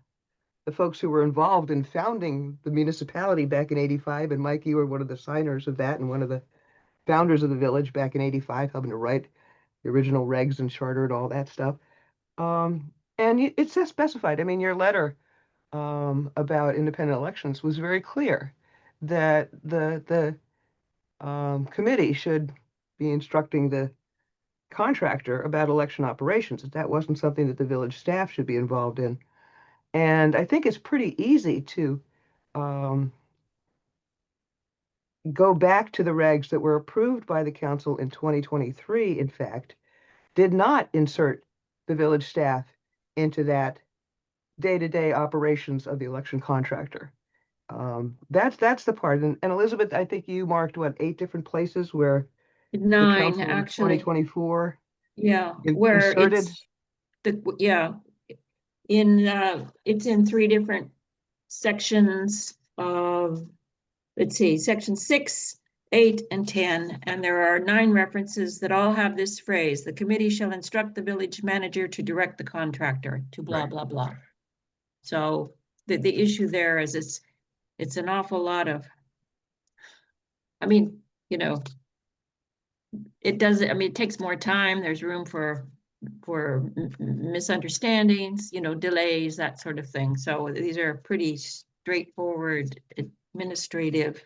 folks who were involved in founding the municipality back in 85. And Mike, you were one of the signers of that and one of the founders of the village back in 85, helping to write the original regs and charter and all that stuff. And it says specified. I mean, your letter about independent elections was very clear that the committee should be instructing the contractor about election operations. That wasn't something that the village staff should be involved in. And I think it's pretty easy to go back to the regs that were approved by the council in 2023, in fact, did not insert the village staff into that day-to-day operations of the election contractor. That's the part. And Elizabeth, I think you marked, what, 8 different places where the 9, council in actually. 2024 Yeah, in- where inserted? it's it's in 3 different sections of, let's see, section 6, 8, and 10, and there are 9 references that all have this phrase: the committee shall instruct the village manager to direct the contractor to blah, Right. blah, blah. So the issue there is it's an awful lot of, I mean, you know, it does, I mean, it takes more time. There's room for misunderstandings, delays, that sort of thing. So these are pretty straightforward administrative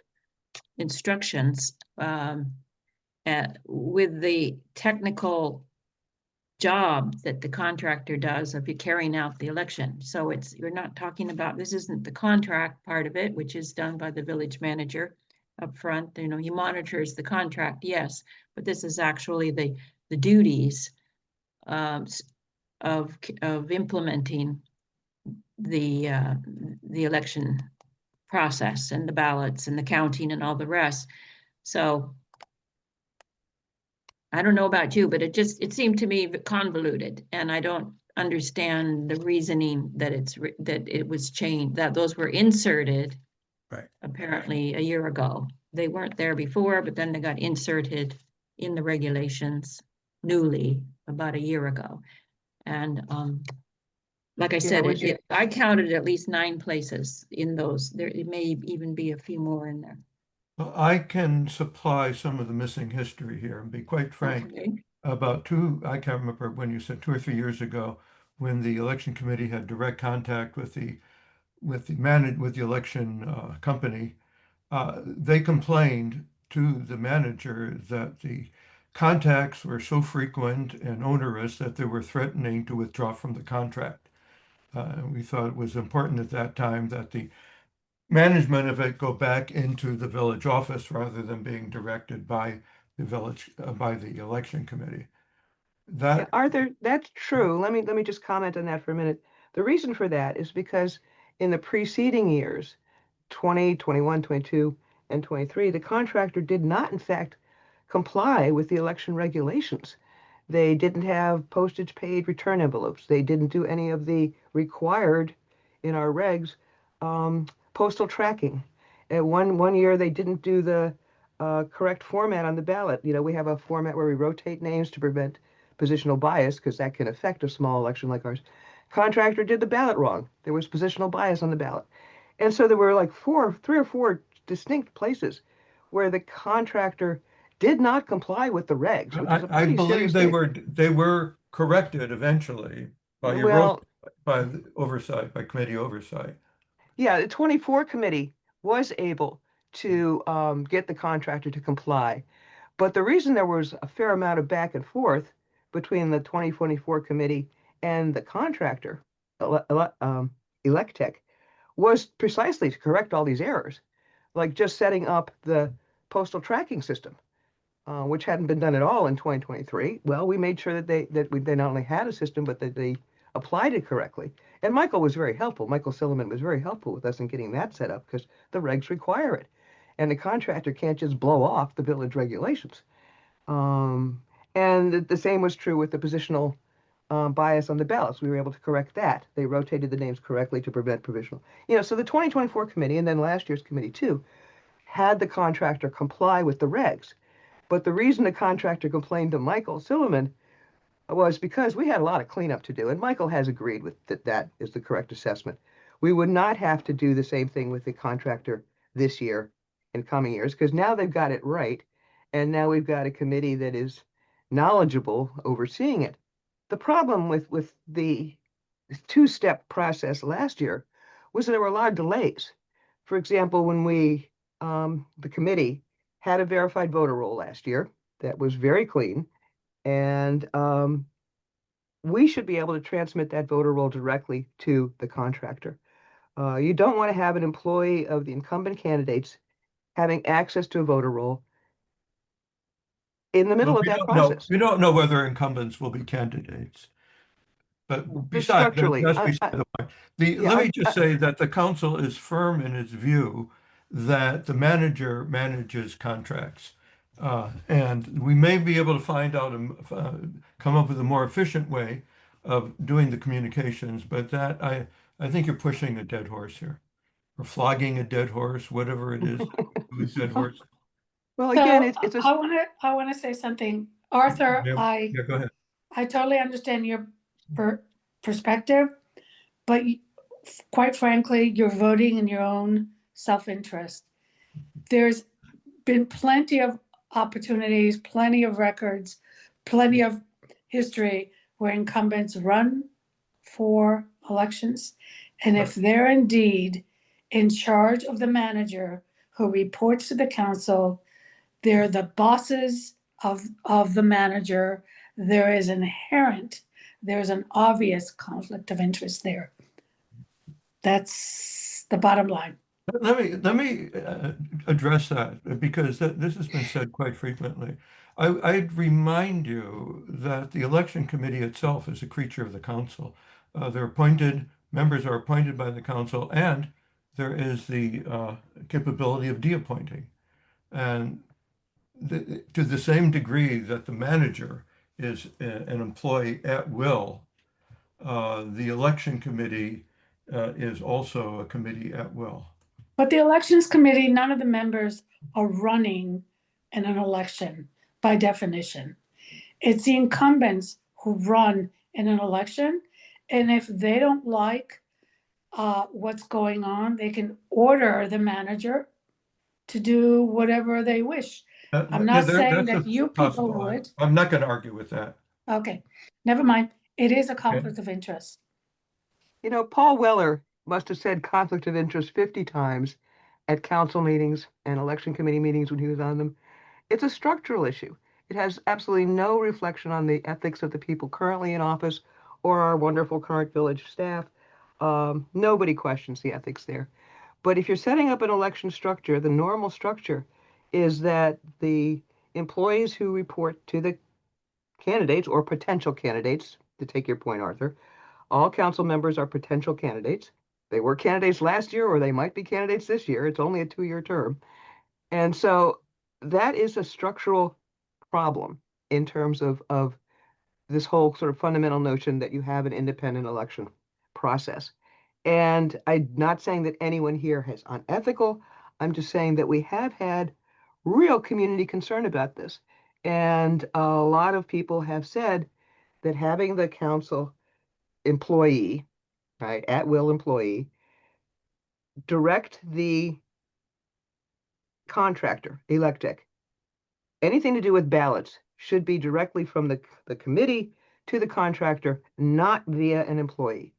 instructions with the technical job that the contractor does of carrying out the election. So you're not talking about, this isn't the contract part of it, which is done by the village manager up front. He monitors the contract, yes, but this is actually the duties of implementing the election process and the ballots and the counting and all the rest. So I don't know about you, but it seemed to me convoluted, and I don't understand the reasoning that it was changed, that those were inserted Right. apparently a year ago. They weren't there before, but then they got inserted in the regulations newly about a year ago. And like I said, I counted at least 9 places in those. It may even be a few more in there. Well, I can supply some of the missing history here and be quite frank. Okay. About I can't remember when you said 2 or 3 years ago, when the election committee had direct contact with the election company, they complained to the manager that the contacts were so frequent and onerous that they were threatening to withdraw from the contract. We thought it was important at that time that the management of it go back into the village office rather than being directed by the village, by the election committee. Yeah, Arthur, that's true. Let me just comment on that for a minute. The reason for that is because in the preceding years, 20, 21, 22, and 23, the contractor did not, in fact, comply with the election regulations. They didn't have postage paid return envelopes. They didn't do any of the required, in our regs, postal tracking. One year they didn't do the correct format on the ballot. We have a format where we rotate names to prevent positional bias, because that can affect a small election like ours. Contractor did the ballot wrong. There was positional bias on the ballot. And so there were like 3 or 4 distinct places where the contractor did not comply with the regs, which is a I pretty believe serious they were corrected eventually by by the oversight, by committee oversight. Yeah, the 24 committee was able to get the contractor to comply. But the reason there was a fair amount of back and forth between the 2024 committee and the contractor, Electech, was precisely to correct all these errors, like just setting up the postal tracking system, which hadn't been done at all in 2023. Well, we made sure that they not only had a system, but that they applied it correctly. And Michael was very helpful. Michael Silliman was very helpful with us in getting that set up, because the regs require it. And the contractor can't just blow off the village regulations. And the same was true with the positional bias on the ballots. We were able to correct that. They rotated the names correctly to prevent provisional. So the 2024 committee, and then last year's committee too, had the contractor comply with the regs. But the reason the contractor complained to Michael Silliman was because we had a lot of cleanup to do, and Michael has agreed with that is the correct assessment. We would not have to do the same thing with the contractor this year and coming years, because now they've got it right, and now we've got a committee that is knowledgeable overseeing it. The problem with the 2-step process last year was that there were a lot of delays. For example, when we, the committee had a verified voter roll last year that was very clean, and we should be able to transmit that voter roll directly to the contractor. You don't want to have an employee of the incumbent candidates having access to a voter roll in the middle Well, of we that don't know, process. we don't know whether incumbents will be candidates. But besides, Structurally, that's beside the point. yeah, Let me just say that the council is firm in its view that the manager manages contracts. And we may be able to find out, come up with a more efficient way of doing the communications, but that I think you're pushing a dead horse here, or flogging a dead horse, whatever it is with dead horse. well, again, So it's a, I want to say something. Arthur, Yeah, I go ahead. totally understand your perspective, but quite frankly, you're voting in your own self-interest. There's been plenty of opportunities, plenty of records, plenty of history where incumbents run for elections. And if they're indeed in charge of the manager who reports to the council, they're the bosses of the manager. There's an obvious conflict of interest there. That's the bottom line. Let me address that because this has been said quite frequently. I'd remind you that the election committee itself is a creature of the council. Members are appointed by the council, and there is the capability of de-appointing. And to the same degree that the manager is an employee at will, the election committee is also a committee at will. But the elections committee, none of the members are running in an election by definition. It's the incumbents who run in an election. And if they don't like what's going on, they can order the manager to do whatever they wish. I'm not saying that's that you people possible. would. I'm not going to argue with that. Okay, never mind. It is a conflict of interest. you know, Paul Weller must have said conflict of interest 50 times at council meetings and election committee meetings when he was on them. It's a structural issue. It has absolutely no reflection on the ethics of the people currently in office or our wonderful current village staff. Nobody questions the ethics there. But if you're setting up an election structure, the normal structure is that the employees who report to the candidates or potential candidates, to take your point, Arthur, all council members are potential candidates. They were candidates last year, or they might be candidates this year. It's only a 2-year term. And so that is a structural problem in terms of this whole sort of fundamental notion that you have an independent election process. And I'm not saying that anyone here is unethical. I'm just saying that we have had real community concern about this. And a lot of people have said that having the council employee, right, at-will employee, direct the contractor, Electek, anything to do with ballots should be directly from the committee to the contractor, not via an employee.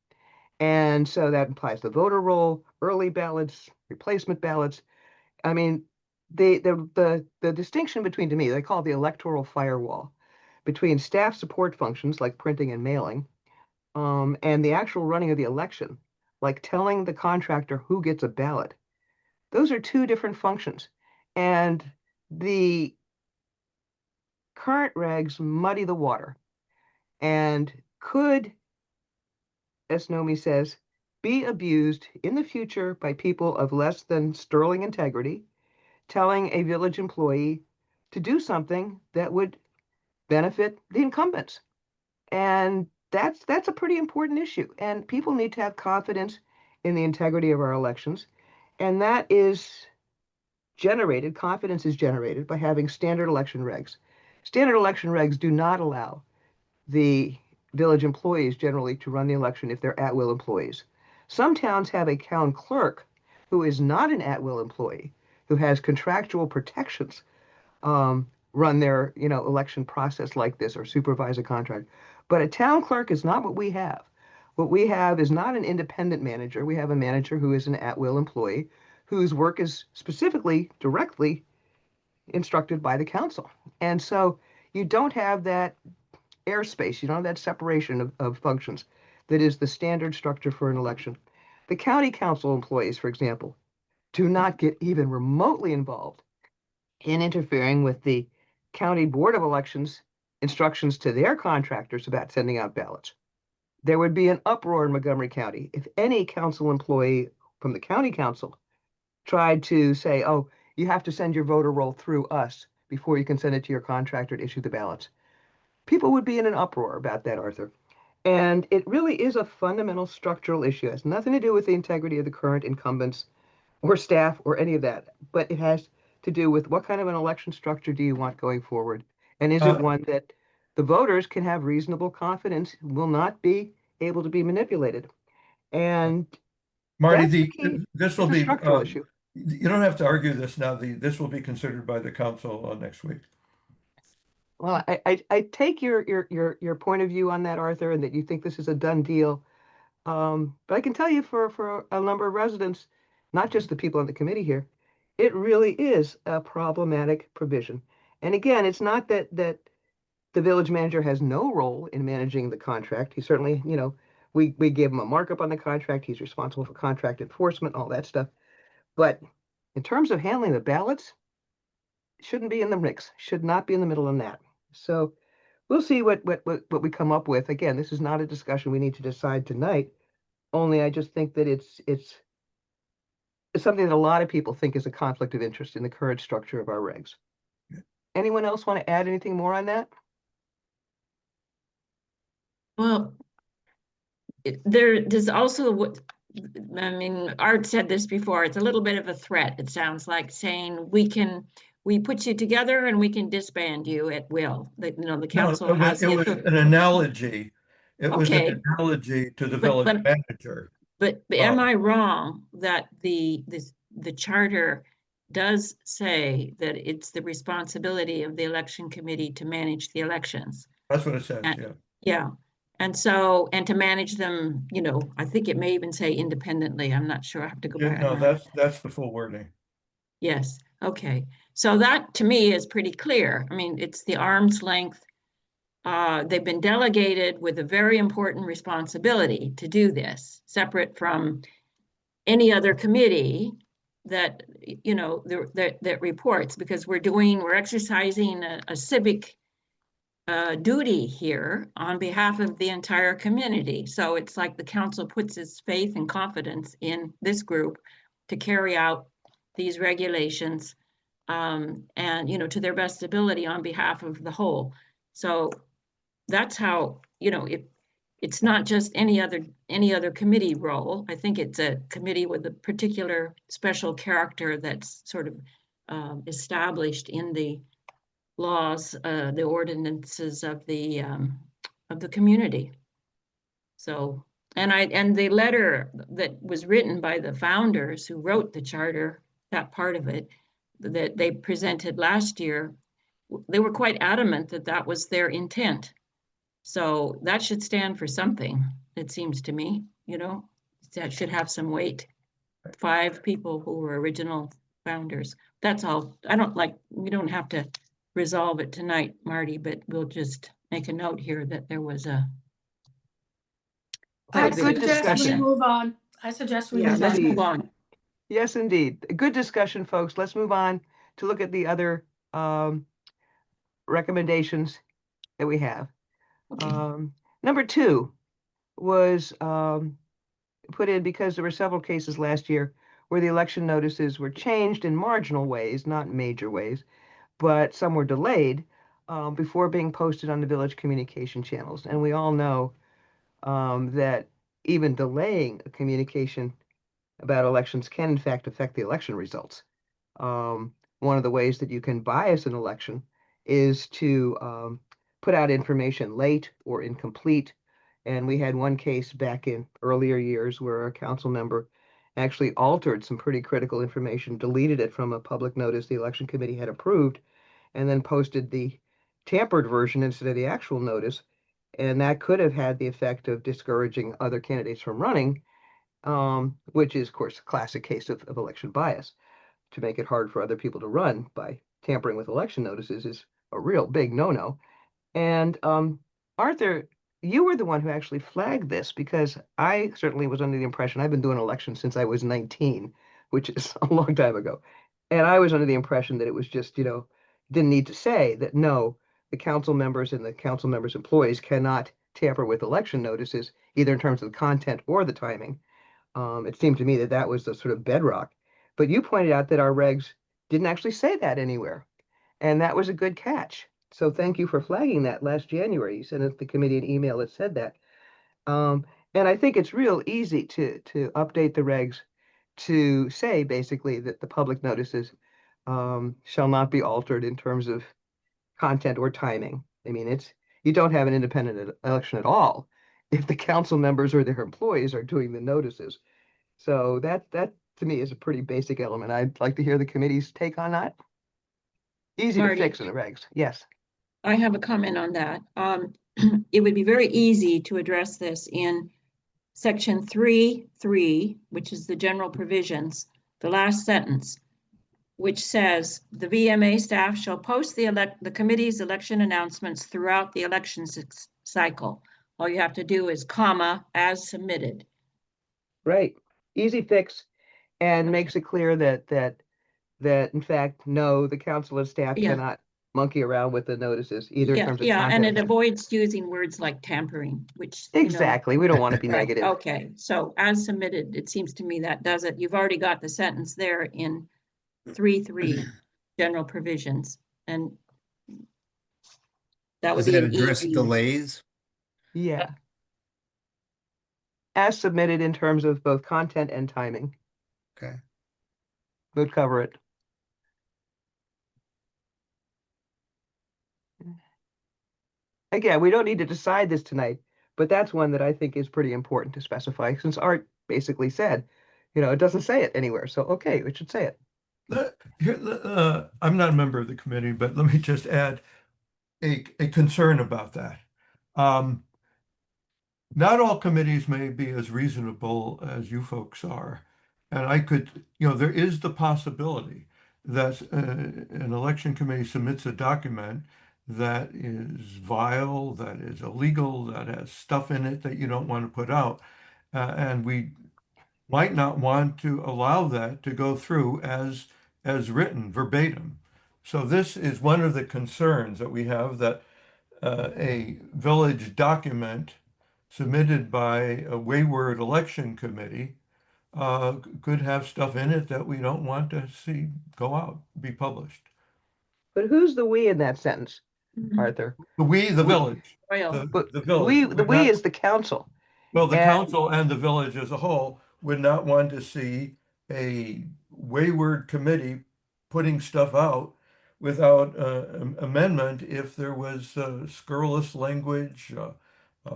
And so that implies the voter roll, early ballots, replacement ballots. I mean, the distinction between, to me, they call it the electoral firewall, between staff support functions like printing and mailing, and the actual running of the election, like telling the contractor who gets a ballot. Those are two different functions. And the current regs muddy the water and could, as Nomi says, be abused in the future by people of less than sterling integrity, telling a village employee to do something that would benefit the incumbents. And that's a pretty important issue. And people need to have confidence in the integrity of our elections. And that is generated, confidence is generated by having standard election regs. Standard election regs do not allow the village employees generally to run the election if they're at-will employees. Some towns have a town clerk who is not an at-will employee, who has contractual protections, run their election process like this or supervise a contract. But a town clerk is not what we have. What we have is not an independent manager. We have a manager who is an at-will employee whose work is specifically directly instructed by the council. And so you don't have that airspace, you don't have that separation of functions that is the standard structure for an election. The county council employees, for example, do not get even remotely involved in interfering with the county board of elections instructions to their contractors about sending out ballots. There would be an uproar in Montgomery County if any council employee from the county council tried to say, oh, you have to send your voter roll through us before you can send it to your contractor to issue the ballots. People would be in an uproar about that, Arthur. And it really is a fundamental structural issue. It has nothing to do with the integrity of the current incumbents or staff or any of that, but it has to do with what kind of an election structure do you want going forward? And is it one that the voters can have reasonable confidence will not be able to be manipulated? And Marty, that's the key. this will It's a be, structural issue. you don't have to argue this now. This will be considered by the council next week. Well, I take your point of view on that, Arthur, and that you think this is a done deal. But I can tell you for a number of residents, not just the people on the committee here, it really is a problematic provision. And again, it's not that the village manager has no role in managing the contract. He certainly, we give him a markup on the contract. He's responsible for contract enforcement, all that stuff. But in terms of handling the ballots, shouldn't be in the mix, should not be in the middle of that. So we'll see what we come up with. Again, this is not a discussion we need to decide tonight. Only I just think that it's something that a lot of people think is a conflict of interest in the current structure of our regs. Anyone else want to add anything more on that? Well, there's also what, I mean, Art said this before, it's a little bit of a threat. It sounds like saying we put you together and we can disband you at will. The council has it was an analogy. It was Okay. an analogy to the But- village but- manager. But am I wrong that the charter does say that it's the responsibility of the election committee to manage the elections? That's what it says, And- yeah. Yeah, and to manage them, I think it may even say independently. I'm not sure. I have to go Yeah, back. no, that's the full wording. Yes, okay. So that to me is pretty clear. I mean, it's the arm's length. They've been delegated with a very important responsibility to do this, separate from any other committee that, that reports, because we're exercising a civic duty here on behalf of the entire community. So it's like the council puts its faith and confidence in this group to carry out these regulations and, to their best ability on behalf of the whole. So that's how, it's not just any other committee role. I think it's a committee with a particular special character that's sort of established in the laws, the ordinances of the community. So, and the letter that was written by the founders who wrote the charter, that part of it, that they presented last year, they were quite adamant that that was their intent. So that should stand for something, it seems to me, that should have some weight. 5 people who were original founders. That's all. We don't have to resolve it tonight, Marty, but we'll just make a note here that there was a I Good suggest we discussion. move on. I suggest we Yeah, move let's on. move on. Yes, indeed. Good discussion, folks. Let's move on to look at the other recommendations that we have. Okay. Number 2 was put in because there were several cases last year where the election notices were changed in marginal ways, not major ways, but some were delayed before being posted on the village communication channels. And we all know that even delaying a communication about elections can in fact affect the election results. One of the ways that you can bias an election is to put out information late or incomplete. And we had one case back in earlier years where a council member actually altered some pretty critical information, deleted it from a public notice the election committee had approved, and then posted the tampered version instead of the actual notice. And that could have had the effect of discouraging other candidates from running, which is, of course, a classic case of election bias. To make it hard for other people to run by tampering with election notices is a real big no-no. And Arthur, you were the one who actually flagged this, because I certainly was under the impression, I've been doing elections since I was 19, which is a long time ago. And I was under the impression that it was just, didn't need to say that, no, the council members and the council members' employees cannot tamper with election notices, either in terms of the content or the timing. It seemed to me that that was the sort of bedrock. But you pointed out that our regs didn't actually say that anywhere. And that was a good catch. So thank you for flagging that last January. You sent us the committee an email that said that. And I think it's real easy to update the regs to say basically that the public notices shall not be altered in terms of content or timing. I mean, you don't have an independent election at all if the council members or their employees are doing the notices. So that to me is a pretty basic element. I'd like to hear the committee's take on that. Easy Marty. to fix in the regs. Yes. I have a comment on that. It would be very easy to address this in section 3.3, which is the general provisions, the last sentence, which says the VMA staff shall post the committee's election announcements throughout the election cycle. All you have to do is comma as submitted. Right. Easy fix, and makes it clear that in fact, no, the council and staff Yeah. cannot monkey around with the notices either in Yeah, terms of yeah, and content. it avoids using words like tampering, which. Exactly. We don't want to be Right, negative. okay, so as submitted, it seems to me that does it. You've already got the sentence there in 3.3, general provisions, and that would Does be that an address easy. delays? Yeah. As submitted in terms of both content and timing. Okay. Would cover it. Again, we don't need to decide this tonight, but that's one that I think is pretty important to specify, since Art basically said, it doesn't say it anywhere. So, okay, we should say it. I'm not a member of the committee, but let me just add a concern about that. Not all committees may be as reasonable as you folks are. And there is the possibility that an election committee submits a document that is vile, that is illegal, that has stuff in it that you don't want to put out. And we might not want to allow that to go through as written verbatim. So this is one of the concerns that we have, that a village document submitted by a wayward election committee could have stuff in it that we don't want to see go out, be published. But who's the we in that sentence, Arthur? The village. Royal. The village. The we is the council. Well, the And- council and the village as a whole would not want to see a wayward committee putting stuff out without amendment if there was scurrilous language,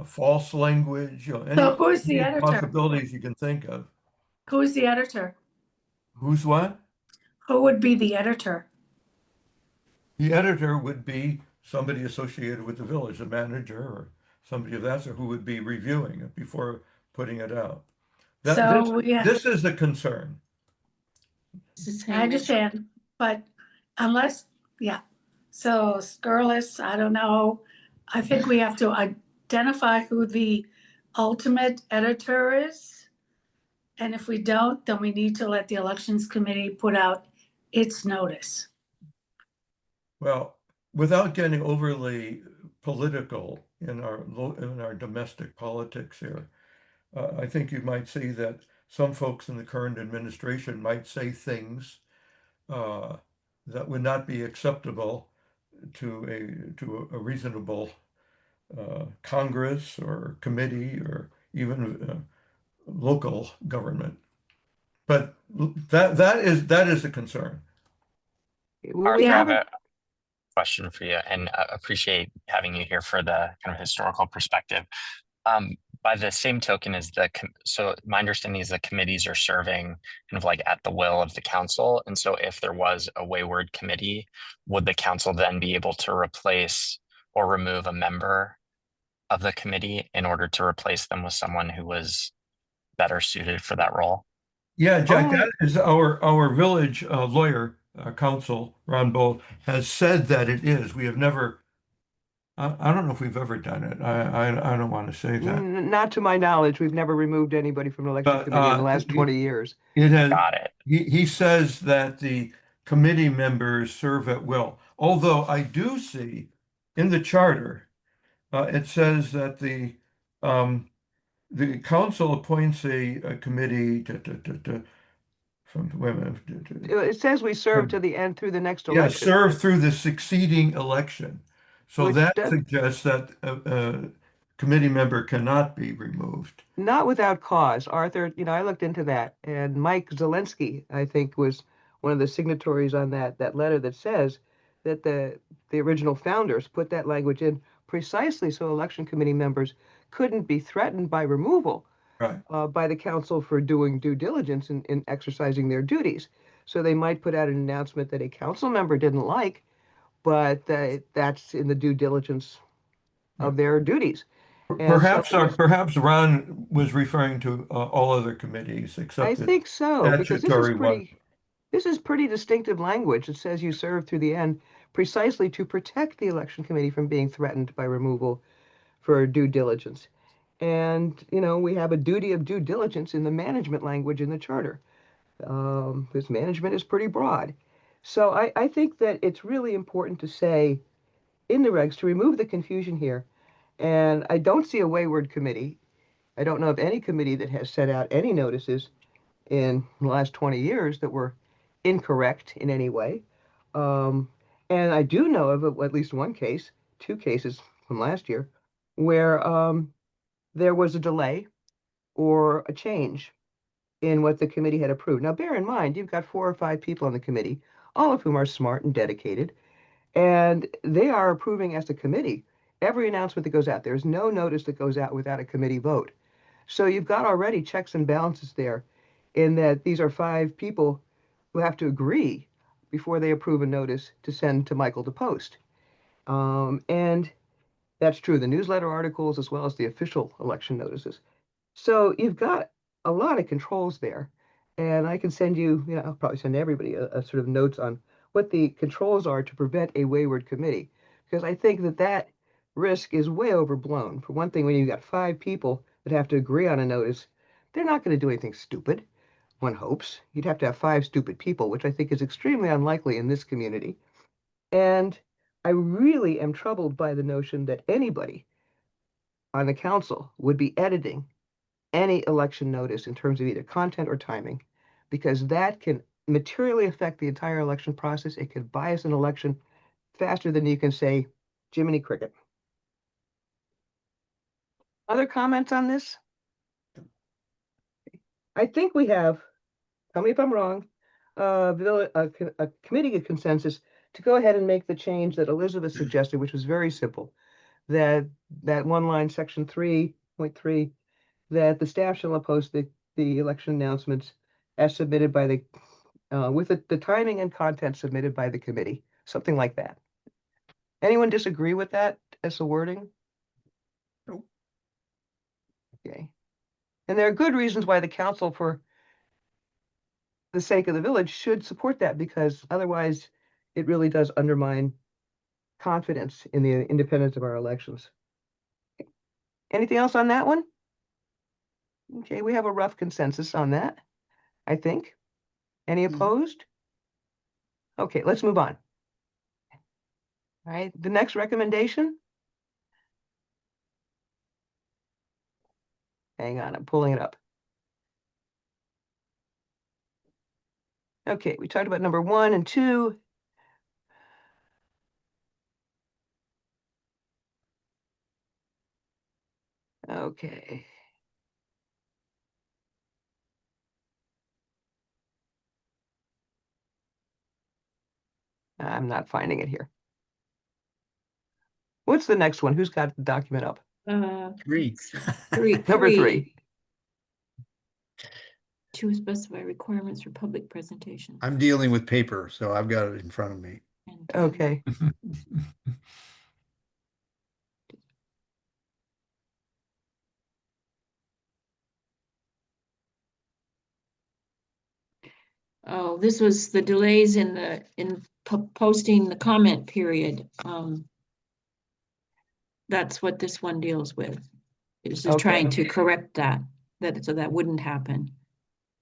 false language, any So who's the any editor? possibilities you can think of. Who's the editor? Who's what? Who would be the editor? The editor would be somebody associated with the village, a manager or somebody of that sort, who would be reviewing it before putting it out. This is the concern. I understand, but unless, so scurrilous, I don't know. I think we have to identify who the ultimate editor is. And if we don't, then we need to let the elections committee put out its notice. Well, without getting overly political in our domestic politics here, I think you might see that some folks in the current administration might say things that would not be acceptable to a reasonable Congress or committee or even local government. But that is a concern. We I have haven't- a question for you, and appreciate having you here for the kind of historical perspective. By the same token as so my understanding is the committees are serving kind of like at the will of the council. And so if there was a wayward committee, would the council then be able to replace or remove a member of the committee in order to replace them with someone who was better suited for that role? Yeah, Jack, Oh. that is our village lawyer, counsel, Ron Bull, has said that it is. We have never, I don't know if we've ever done it. I don't want to say that. Not to my knowledge, we've never removed anybody from an election But, committee in the last he- 20 years. It has, Got it. he says that the committee members serve at will. Although I do see in the charter, it says that the council appoints a committee from, wait a minute. It says we serve to the end through the next Yeah, election. serve through the succeeding election. So Which that does- suggests that a committee member cannot be removed. Not without cause. Arthur, I looked into that, and Mike Zelensky, I think, was one of the signatories on that letter that says that the original founders put that language in precisely so election committee members couldn't be threatened by removal Right. by the council for doing due diligence in exercising their duties. So they might put out an announcement that a council member didn't like, but that's in the due diligence of their duties. And Perhaps, so- perhaps Ron was referring to all other committees except I the think so, because statutory one. this is pretty distinctive language. It says you serve through the end precisely to protect the election committee from being threatened by removal for due diligence. And, we have a duty of due diligence in the management language in the charter. Because management is pretty broad. So I think that it's really important to say in the regs to remove the confusion here. And I don't see a wayward committee. I don't know of any committee that has sent out any notices in the last 20 years that were incorrect in any way. And I do know of at least one case, 2 cases from last year, where there was a delay or a change in what the committee had approved. Now, bear in mind, you've got 4 or 5 people on the committee, all of whom are smart and dedicated, and they are approving as a committee every announcement that goes out. There's no notice that goes out without a committee vote. So you've got already checks and balances there in that these are 5 people who have to agree before they approve a notice to send to Michael to post. And that's true, the newsletter articles as well as the official election notices. So you've got a lot of controls there. And I can send you, I'll probably send everybody a sort of notes on what the controls are to prevent a wayward committee. Because I think that risk is way overblown. For one thing, when you've got 5 people that have to agree on a notice, they're not going to do anything stupid, one hopes. You'd have to have 5 stupid people, which I think is extremely unlikely in this community. And I really am troubled by the notion that anybody on the council would be editing any election notice in terms of either content or timing, because that can materially affect the entire election process. It could bias an election faster than you can say Jiminy Cricket. Other comments on this? I think we have, tell me if I'm wrong, a committee consensus to go ahead and make the change that Elizabeth suggested, which was very simple. That one line, section 3.3, that the staff shall post the election announcements as submitted by with the timing and content submitted by the committee, something like that. Anyone disagree with that as the wording? Nope. Okay. And there are good reasons why the council, for the sake of the village, should support that, because otherwise it really does undermine confidence in the independence of our elections. Anything else on that one? Okay, we have a rough consensus on that, I think. Any opposed? Okay, let's move on. All right, the next recommendation. Hang on, I'm pulling it up. Okay, we talked about number 1 and 2. Okay. I'm not finding it here. What's the next one? Who's got the document up? 3. Number 3. To specify requirements for public presentation. I'm dealing with paper, so I've got it in front of me. Okay. Oh, this was the delays in posting the comment period. That's what this one deals with. Is just trying to correct that, so that wouldn't happen.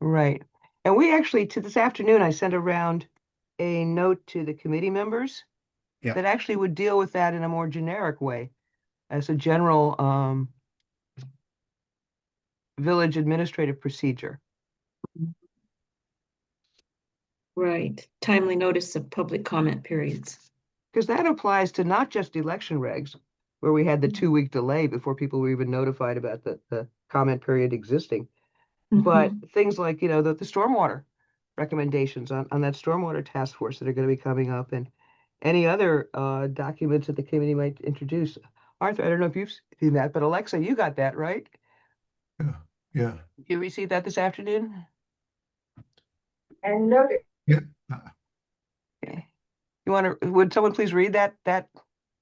Right. And we actually, to this afternoon, I sent around a note to the committee members Yeah. that actually would deal with that in a more generic way, as a general village administrative procedure. Right, timely notice of public comment periods. Because that applies to not just election regs, where we had the 2-week delay before people were even notified about the comment period existing, but things like, the stormwater recommendations on that stormwater task force that are going to be coming up, and any other documents that the committee might introduce. Arthur, I don't know if you've seen that, but Alexa, you got that, right? Yeah. You received that this afternoon? And noted. Okay. Would someone please read that What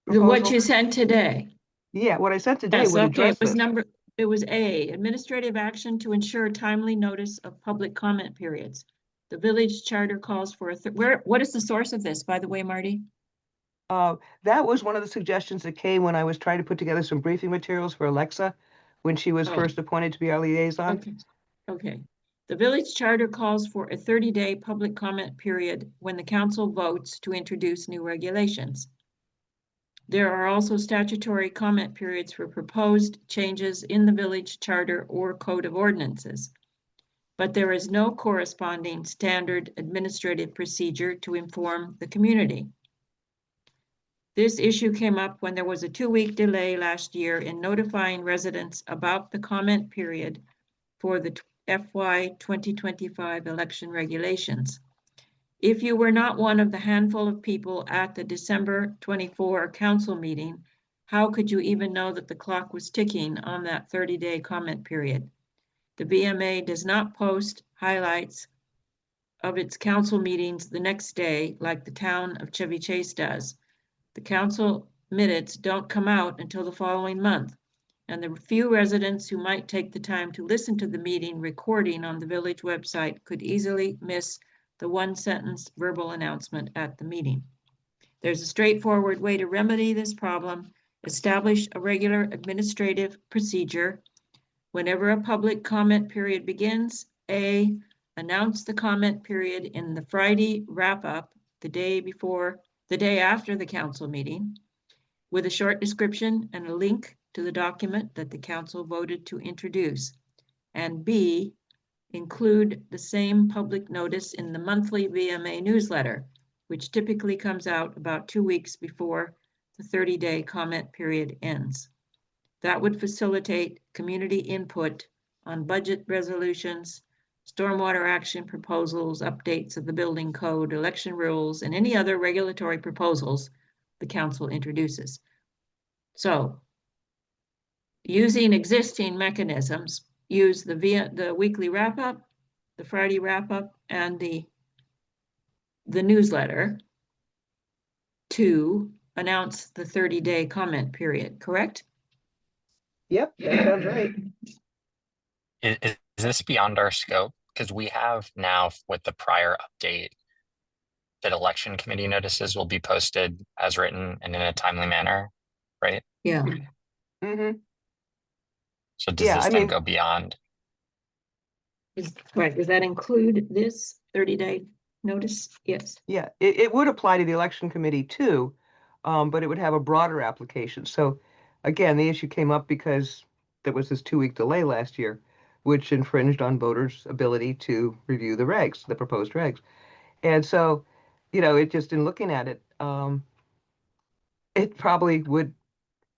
proposal? you sent today. Yeah, what I sent today Yes, would okay, address this. it was A, administrative action to ensure timely notice of public comment periods. The village charter calls for what is the source of this, by the way, Marty? That was one of the suggestions that came when I was trying to put together some briefing materials for Alexa when she was Oh. first appointed to be our liaison. Okay. The village charter calls for a 30-day public comment period when the council votes to introduce new regulations. There are also statutory comment periods for proposed changes in the village charter or code of ordinances. But there is no corresponding standard administrative procedure to inform the community. This issue came up when there was a 2-week delay last year in notifying residents about the comment period for the FY 2025 election regulations. If you were not one of the handful of people at the December 24 council meeting, how could you even know that the clock was ticking on that 30-day comment period? The VMA does not post highlights of its council meetings the next day like the town of Chevy Chase does. The council minutes don't come out until the following month, and the few residents who might take the time to listen to the meeting recording on the village website could easily miss the one-sentence verbal announcement at the meeting. There's a straightforward way to remedy this problem. Establish a regular administrative procedure. Whenever a public comment period begins, A, announce the comment period in the Friday wrap-up the day after the council meeting, with a short description and a link to the document that the council voted to introduce. And B, include the same public notice in the monthly VMA newsletter, which typically comes out about 2 weeks before the 30-day comment period ends. That would facilitate community input on budget resolutions, stormwater action proposals, updates of the building code, election rules, and any other regulatory proposals the council introduces. So, using existing mechanisms, use the weekly wrap-up, the Friday wrap-up, and the newsletter to announce the 30-day comment period, correct? Yep, that sounds right. Is this beyond our scope? Because we have now with the prior update that election committee notices will be posted as written and in a timely manner, right? Yeah. Mm-hmm. So does this then go beyond? Right, does that include this 30-day notice? Yes. Yeah, it would apply to the election committee too, but it would have a broader application. So again, the issue came up because there was this 2-week delay last year, which infringed on voters' ability to review the regs, the proposed regs. And so, it just in looking at it, it probably would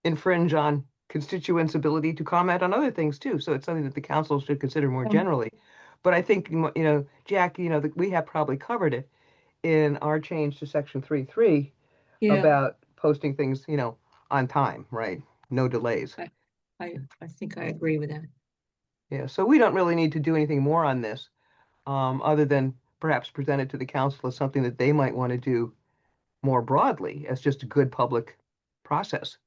infringe on constituents' ability to comment on other things too. So it's something that the council should consider more generally. But I think, Jack, we have probably covered it in our change to section 3.3 about posting things, on time, right? No delays. I think I agree with that. Yeah, so we don't really need to do anything more on this, other than perhaps present it to the council as something that they might want to do more broadly as just a good public process.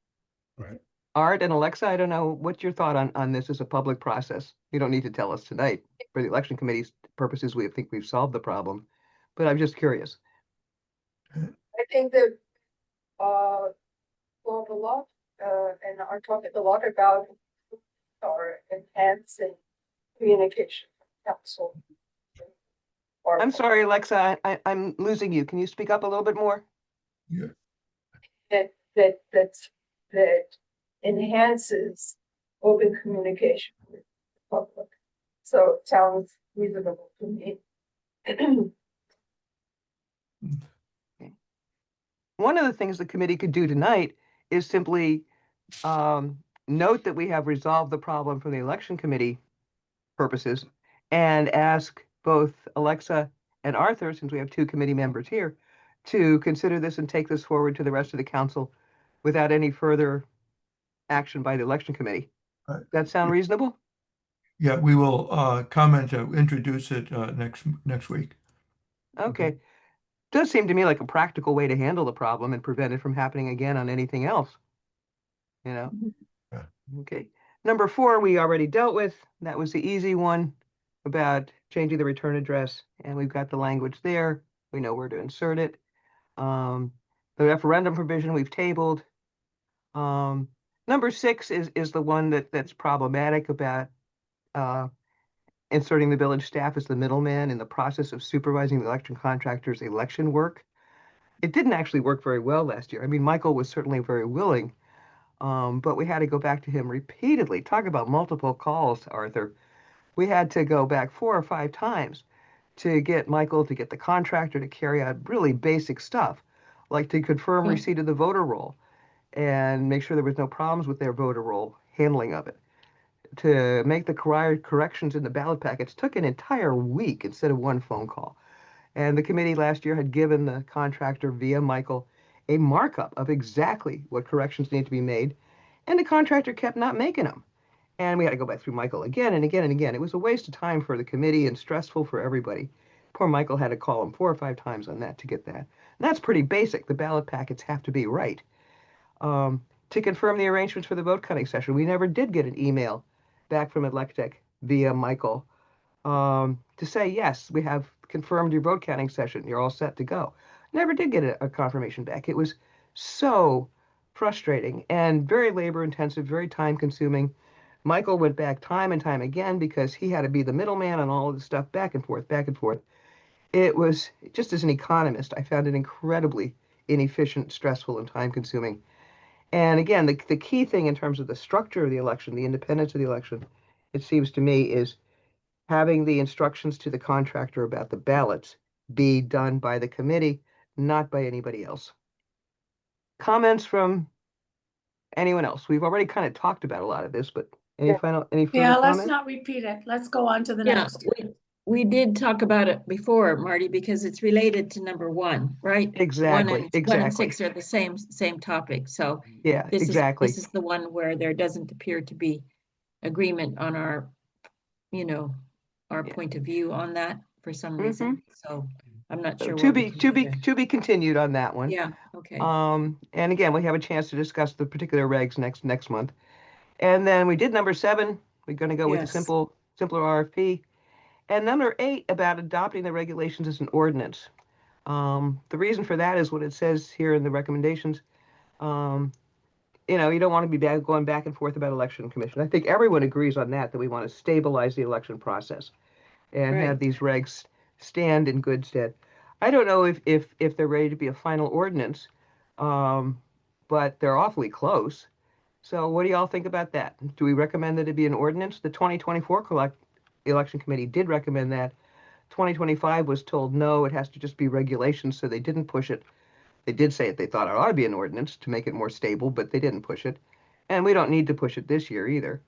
Right. Art and Alexa, I don't know, what's your thought on this as a public process? You don't need to tell us tonight. For the election committee's purposes, we think we've solved the problem, but I'm just curious. I think that, talk a lot, and are talking a lot about or enhancing communication from council. I'm sorry, Alexa, I'm losing you. Can you speak up a little bit more? Yeah. That enhances open communication with the public. So it sounds reasonable to me. One of the things the committee could do tonight is simply note that we have resolved the problem from the election committee purposes and ask both Alexa and Arthur, since we have two committee members here, to consider this and take this forward to the rest of the council without any further action by the election committee. Right. That sound reasonable? Yeah, we will introduce it next week. Okay. Does seem to me like a practical way to handle the problem and prevent it from happening again on anything else. You know? Yeah. Okay. Number 4, we already dealt with. That was the easy one about changing the return address. And we've got the language there. We know where to insert it. The referendum provision we've tabled. Number 6 is the one that's problematic about inserting the village staff as the middleman in the process of supervising the election contractor's election work. It didn't actually work very well last year. I mean, Michael was certainly very willing, but we had to go back to him repeatedly. Talk about multiple calls, Arthur. We had to go back 4 or 5 times to get Michael to get the contractor to carry out really basic stuff, like to confirm receipt of the voter roll and make sure there was no problems with their voter roll handling of it. To make the corrections in the ballot packets took an entire week instead of one phone call. And the committee last year had given the contractor via Michael a markup of exactly what corrections need to be made, and the contractor kept not making them. And we had to go back through Michael again and again and again. It was a waste of time for the committee and stressful for everybody. Poor Michael had to call him 4 or 5 times on that to get that. And that's pretty basic. The ballot packets have to be right. To confirm the arrangements for the vote counting session, we never did get an email back from Electech via Michael to say, yes, we have confirmed your vote counting session. You're all set to go. Never did get a confirmation back. It was so frustrating and very labor intensive, very time consuming. Michael went back time and time again because he had to be the middleman on all of the stuff back and forth, back and forth. It was, just as an economist, I found it incredibly inefficient, stressful, and time consuming. And again, the key thing in terms of the structure of the election, the independence of the election, it seems to me, is having the instructions to the contractor about the ballots be done by the committee, not by anybody else. Comments from anyone else? We've already kind of talked about a lot of this, but any Yeah. further Yeah, let's comments? not repeat it. Let's go on to the Yeah, next. we did talk about it before, Marty, because it's related to number 1, right? Exactly, 1 and 6 are the same topic, so Yeah, this exactly. is the one where there doesn't appear to be agreement on our, our Yeah. point of view on that for some reason, so I'm not So sure. to what we be can to do be there. to be continued on that one. Yeah, okay. And again, we have a chance to discuss the particular regs next month. And then we did number 7. We're going to go with a Yes. simpler RFP. And number 8 about adopting the regulations as an ordinance. The reason for that is what it says here in the recommendations. You don't want to be going back and forth about election commission. I think everyone agrees on that we want to stabilize the election process and have Right. these regs stand in good stead. I don't know if they're ready to be a final ordinance, but they're awfully close. So what do y'all think about that? Do we recommend that it be an ordinance? The 2024 election committee did recommend that. 2025 was told no, it has to just be regulations, so they didn't push it. They did say they thought it ought to be an ordinance to make it more stable, but they didn't push it. And we don't need to push it this year either.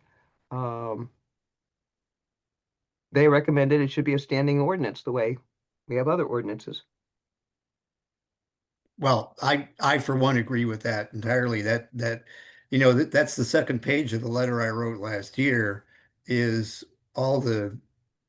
They recommended it should be a standing ordinance the way we have other ordinances. Well, I for one agree with that entirely. That's the second page of the letter I wrote last year is all the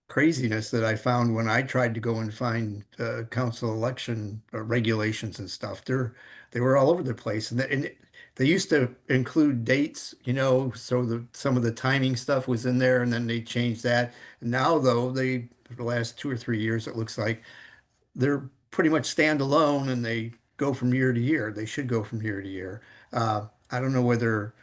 craziness that I found when I tried to go and find council election regulations and stuff. They were all over the place, and they used to include dates, you know, so some of the timing stuff was in there and then they changed that. Now though, for the last 2 or 3 years, it looks like they're pretty much standalone and they go from year to year. They should go from year to year. I don't know whether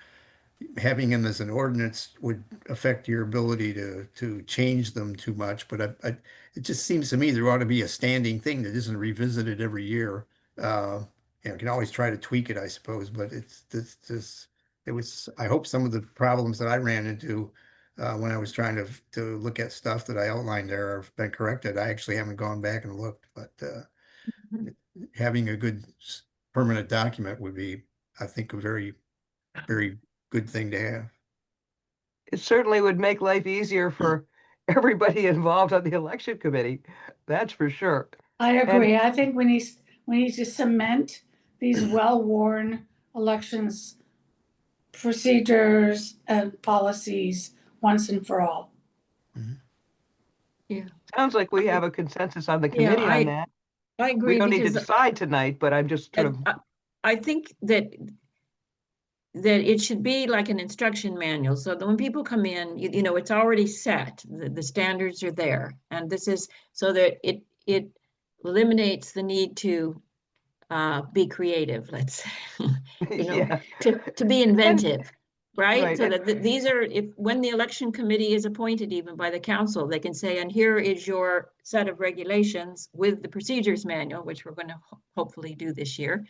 having them as an ordinance would affect your ability to change them too much, but it just seems to me there ought to be a standing thing that isn't revisited every year. You know, you can always try to tweak it, I suppose, but it's just it was. I hope some of the problems that I ran into when I was trying to look at stuff that I outlined there have been corrected. I actually haven't gone back and looked, but having a good permanent document would be, I think, a very, very good thing to have. It certainly would make life easier for everybody involved on the election committee. That's for sure. I agree. I think we need to cement these well-worn elections procedures and policies once and for all. Sounds like we have a consensus on the committee on that. I agree. We don't need to because decide tonight, but I'm just sort of, I think that it should be like an instruction manual, so that when people come in, you know, it's already set, the standards are there. And this is so that it eliminates the need to be creative, let's say, you know, yeah. to be inventive. Right? Right, So and- that these are, when the election committee is appointed even by the council, they can say, and here is your set of regulations with the procedures manual, which we're going to hopefully do this year,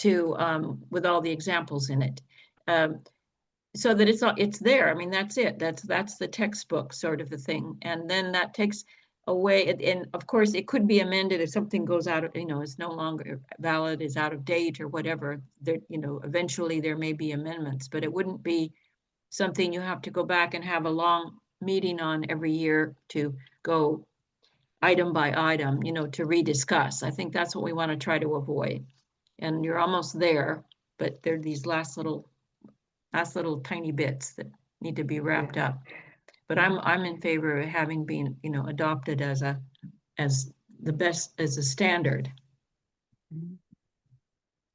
with all the examples in it. So that it's there. I mean, that's it. That's the textbook sort of a thing. And then that takes away, and of course it could be amended if something goes out of, you know, is no longer valid, is out of date or whatever. There, you know, eventually there may be amendments, but it wouldn't be something you have to go back and have a long meeting on every year to go item by item, you know, to rediscuss. I think that's what we want to try to avoid. And you're almost there, but there are these last little tiny bits that need to be wrapped up. But I'm in favor of having been, you know, adopted as a standard.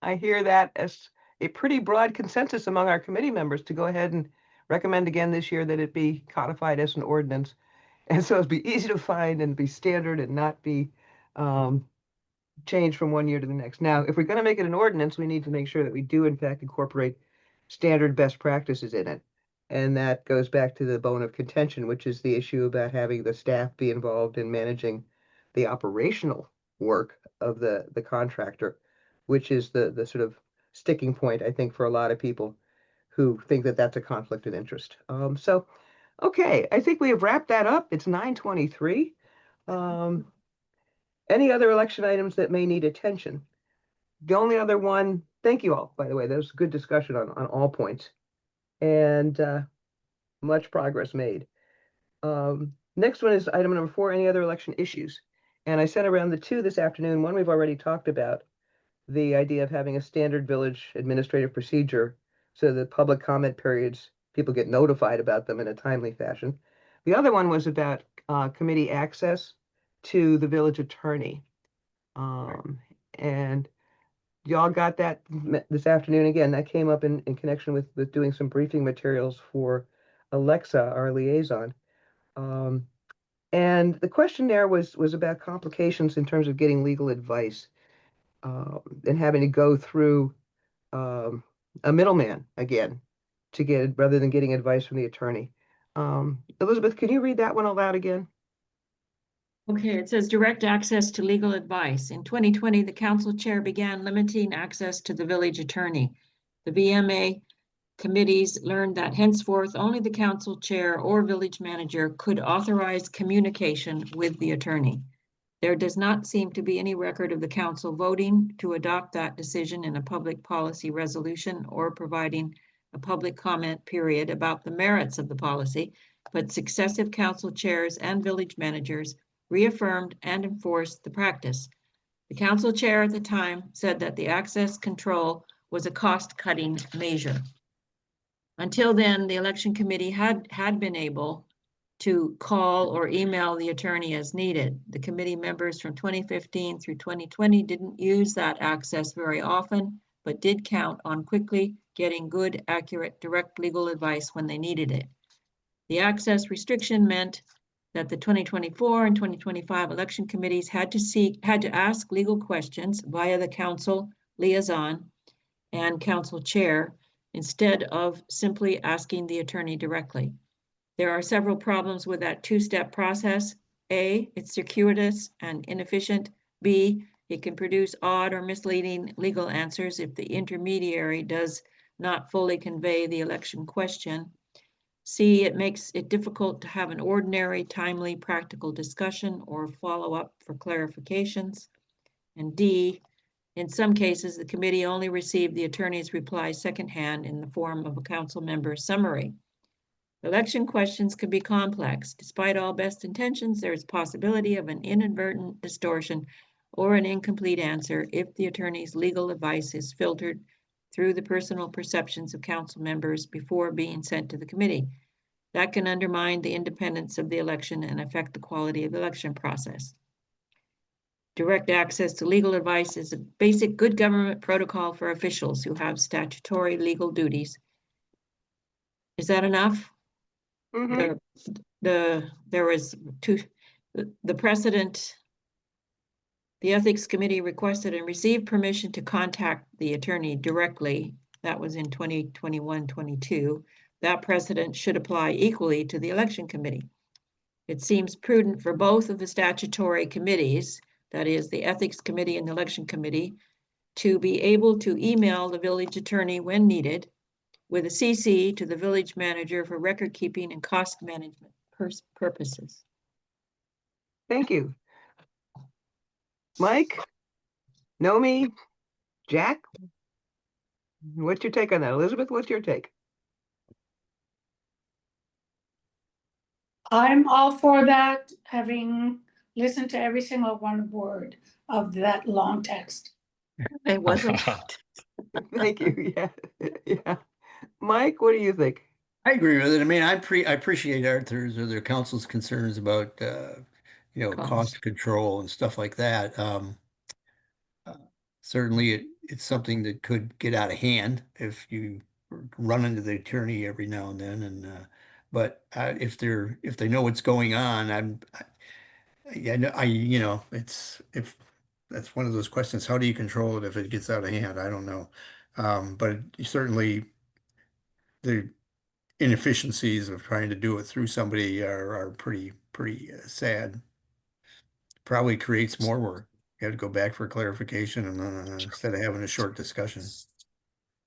I hear that as a pretty broad consensus among our committee members to go ahead and recommend again this year that it be codified as an ordinance. And so it'd be easy to find and be standard and not be changed from one year to the next. Now, if we're going to make it an ordinance, we need to make sure that we do in fact incorporate standard best practices in it. And that goes back to the bone of contention, which is the issue about having the staff be involved in managing the operational work of the contractor, which is the sort of sticking point, I think, for a lot of people who think that that's a conflict of interest. So, okay, I think we have wrapped that up. It's 9:23. Any other election items that may need attention? The only other one, thank you all, by the way, there was a good discussion on all points. And much progress made. Next one is item number 4, any other election issues? And I sent around the 2 this afternoon. One we've already talked about, the idea of having a standard village administrative procedure so that public comment periods, people get notified about them in a timely fashion. The other one was about committee access to the village attorney. And y'all got that this afternoon. Again, that came up in connection with doing some briefing materials for Alexa, our liaison. And the question there was about complications in terms of getting legal advice and having to go through a middleman again to get, rather than getting advice from the attorney. Elizabeth, can you read that one aloud again? Okay, it says direct access to legal advice. In 2020, the council chair began limiting access to the village attorney. The VMA committees learned that henceforth only the council chair or village manager could authorize communication with the attorney. There does not seem to be any record of the council voting to adopt that decision in a public policy resolution or providing a public comment period about the merits of the policy, but successive council chairs and village managers reaffirmed and enforced the practice. The council chair at the time said that the access control was a cost-cutting measure. Until then, the election committee had been able to call or email the attorney as needed. The committee members from 2015 through 2020 didn't use that access very often but did count on quickly getting good, accurate, direct legal advice when they needed it. The access restriction meant that the 2024 and 2025 election committees had to ask legal questions via the council liaison and council chair instead of simply asking the attorney directly. There are several problems with that two-step process. A, it's circuitous and inefficient. B, it can produce odd or misleading legal answers if the intermediary does not fully convey the election question. C, it makes it difficult to have an ordinary, timely, practical discussion or follow-up for clarifications. And D, in some cases, the committee only received the attorney's reply secondhand in the form of a council member summary. Election questions can be complex. Despite all best intentions, there is possibility of an inadvertent distortion or an incomplete answer if the attorney's legal advice is filtered through the personal perceptions of council members before being sent to the committee. That can undermine the independence of the election and affect the quality of the election process. Direct access to legal advice is a basic good government protocol for officials who have statutory legal duties. Is that enough? Mhm. There was the precedent. The ethics committee requested and received permission to contact the attorney directly. That was in 2021-22. That precedent should apply equally to the election committee. It seems prudent for both of the statutory committees, that is the ethics committee and the election committee, to be able to email the village attorney when needed with a CC to the village manager for record keeping and cost management purposes. Thank you. Mike, Nomi, Jack, what's your take on that? Elizabeth, what's your take? I'm all for that, having listened to every single one word of that long text. It wasn't. Thank you. Yeah, yeah. Mike, what do you think? I agree with it. I mean, I appreciate Arthur's or their council's concerns about, cost control and stuff like that. Certainly it's something that could get out of hand if you run into the attorney every now and then. And, but if they know what's going on, if that's one of those questions, how do you control it if it gets out of hand? I don't know. But certainly the inefficiencies of trying to do it through somebody are pretty sad. Probably creates more work. You have to go back for clarification and instead of having a short discussion.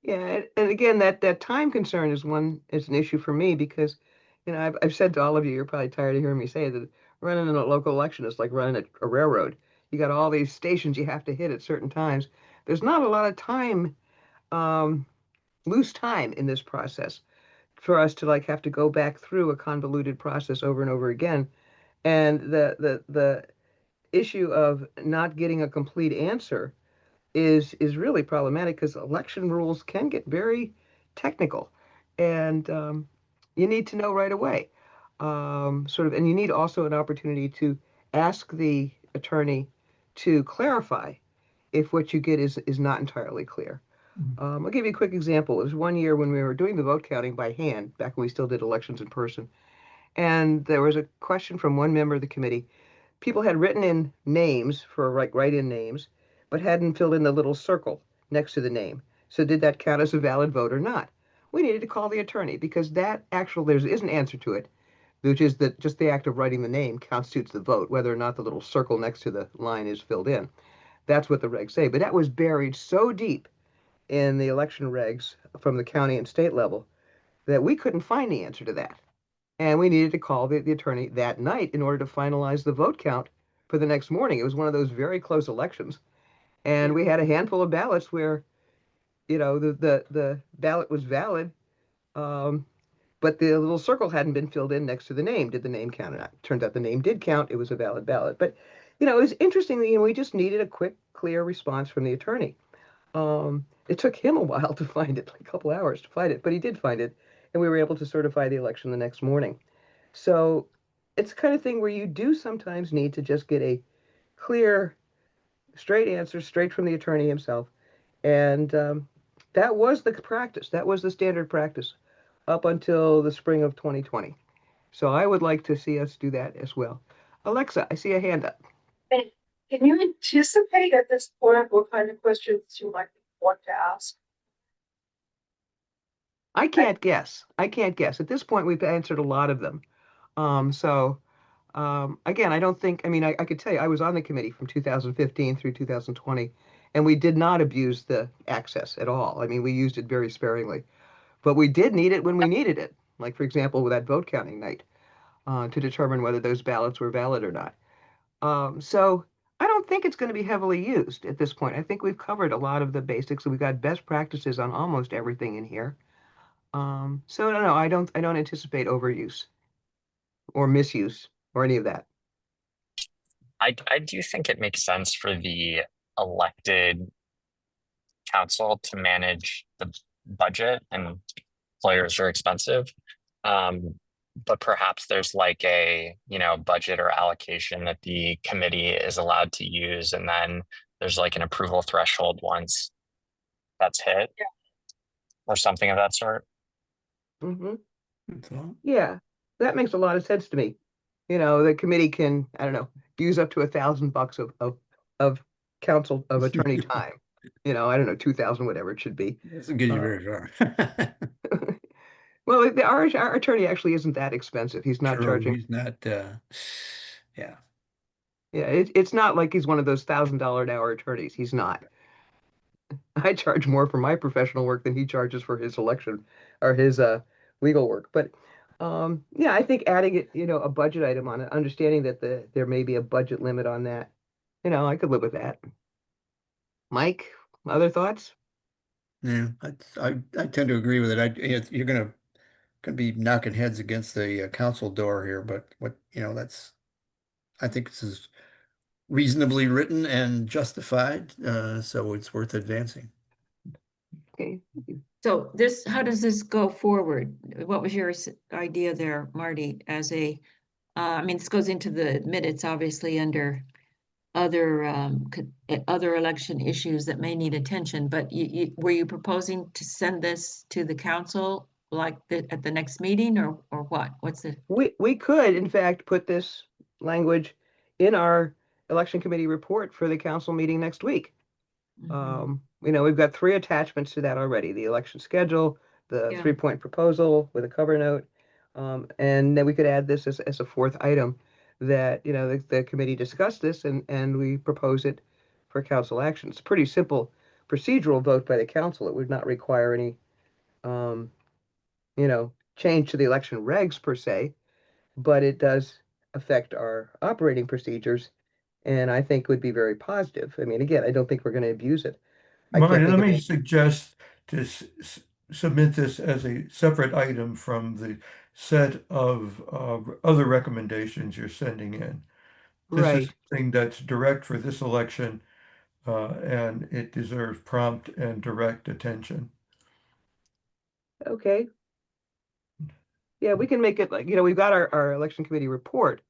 Yeah, and again, that time concern is an issue for me because, I've said to all of you, you're probably tired of hearing me say that running in a local election is like running a railroad. You got all these stations you have to hit at certain times. There's not a lot of time, loose time in this process for us to have to go back through a convoluted process over and over again. And the issue of not getting a complete answer is really problematic because election rules can get very technical, and you need to know right away. And you need also an opportunity to ask the attorney to clarify if what you get is not entirely clear. I'll give you a quick example. It was one year when we were doing the vote counting by hand, back when we still did elections in person, and there was a question from one member of the committee. People had written in names for write-in names, but hadn't filled in the little circle next to the name. So did that count as a valid vote or not? We needed to call the attorney because there is an answer to it, which is that just the act of writing the name constitutes the vote, whether or not the little circle next to the line is filled in. That's what the regs say. But that was buried so deep in the election regs from the county and state level that we couldn't find the answer to that. And we needed to call the attorney that night in order to finalize the vote count for the next morning. It was one of those very close elections. And we had a handful of ballots where, the ballot was valid, but the little circle hadn't been filled in next to the name. Did the name count or not? Turns out the name did count. It was a valid ballot. But, it was interesting that, we just needed a quick, clear response from the attorney. It took him a while to find it, like a couple hours to find it, but he did find it. And we were able to certify the election the next morning. So it's the kind of thing where you do sometimes need to just get a clear, straight answer straight from the attorney himself. And that was the practice. That was the standard practice up until the spring of 2020. So I would like to see us do that as well. Alexa, I see a hand up. And can you anticipate at this point what kind of questions you might want to ask? I can't guess. I can't guess. At this point, we've answered a lot of them. Again, I don't think, I mean, I could tell you, I was on the committee from 2015 through 2020, and we did not abuse the access at all. I mean, we used it very sparingly, but we did need it when we needed it. Like, for example, with that vote counting night, to determine whether those ballots were valid or not. So I don't think it's going to be heavily used at this point. I think we've covered a lot of the basics, and we've got best practices on almost everything in here. So no, I don't anticipate overuse or misuse or any of that. I do think it makes sense for the elected council to manage the budget, and employers are expensive. But perhaps there's like a, budget or allocation that the committee is allowed to use, and then there's like an approval threshold once that's hit, or something of that sort. Mm-hmm. That's all. Yeah, that makes a lot of sense to me. The committee can, I don't know, use up to $1,000 of council of attorney time. I don't know, 2,000, whatever it should be. Doesn't get you very far. Well, our attorney actually isn't that expensive. He's not True, charging. he's not, yeah. Yeah, it's not like he's one of those $1,000 an hour attorneys. He's not. I charge more for my professional work than he charges for his election or his legal work. But yeah, I think adding it, a budget item on it, understanding that there may be a budget limit on that, I could live with that. Mike, other thoughts? Yeah, I tend to agree with it. You're gonna be knocking heads against the council door here, but I think this is reasonably written and justified, so it's worth advancing. Okay. So how does this go forward? What was your idea there, Marty, I mean, this goes into the minutes, obviously, under other election issues that may need attention, but were you proposing to send this to the council at the next meeting, or what? We could, in fact, put this language in our election committee report for the council meeting next week. We've got 3 attachments to that already: the election schedule, the 3-point proposal with a cover note, and then we could add this as a 4th item that the committee discussed this and we propose it for council action. It's a pretty simple procedural vote by the council. It would not require any change to the election regs per se, but it does affect our operating procedures, and I think would be very positive. I mean, again, I don't think we're going to abuse it. Marty, let me suggest to submit this as a separate item from the set of other recommendations you're sending in. This is something that's direct for this election, and it deserves prompt and direct attention. Okay. Yeah, we can make it like, we've got our election committee report,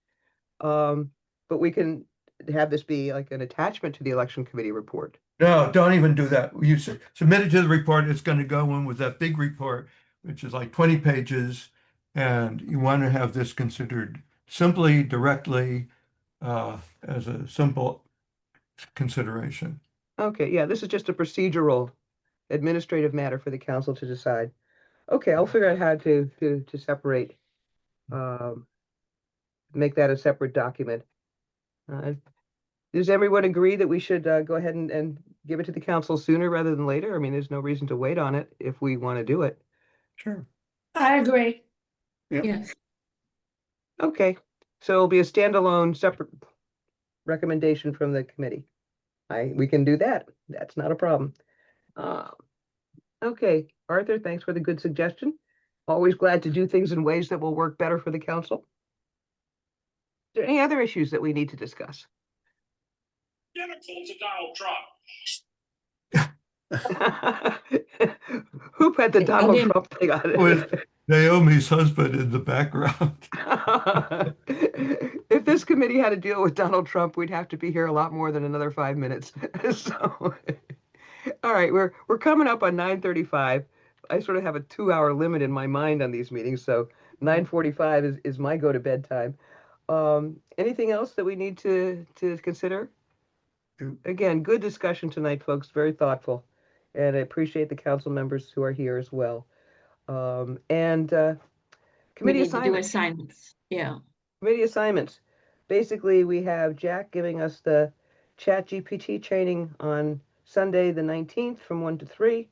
but we can have this be like an attachment to the election committee report. No, don't even do that. You submit it to the report. It's going to go in with that big report, which is like 20 pages. And you want to have this considered simply, directly, as a simple consideration. Okay, yeah, this is just a procedural administrative matter for the council to decide. Okay, I'll figure out how to separate, make that a separate document. Does everyone agree that we should go ahead and give it to the council sooner rather than later? I mean, there's no reason to wait on it if we want to do it. Sure. I agree. Yep. Yes. Okay, so it'll be a standalone separate recommendation from the committee. We can do that. That's not a problem. Okay, Arthur, thanks for the good suggestion. Always glad to do things in ways that will work better for the council. Is there any other issues that we need to discuss? Identical to Donald Trump. Who put the Donald Trump thing on it? With Naomi's husband in the background. If this committee had to deal with Donald Trump, we'd have to be here a lot more than another 5 minutes. So, All right, we're coming up on 9:35. I sort of have a 2-hour limit in my mind on these meetings, so 9:45 is my go to bed time. Anything else that we need to consider? Again, good discussion tonight, folks. Very thoughtful, and I appreciate the council members who are here as well. And We committee need to do assignments. assignments. Yeah. Committee assignments. Basically, we have Jack giving us the ChatGPT training on Sunday, the 19th from 1 to 3.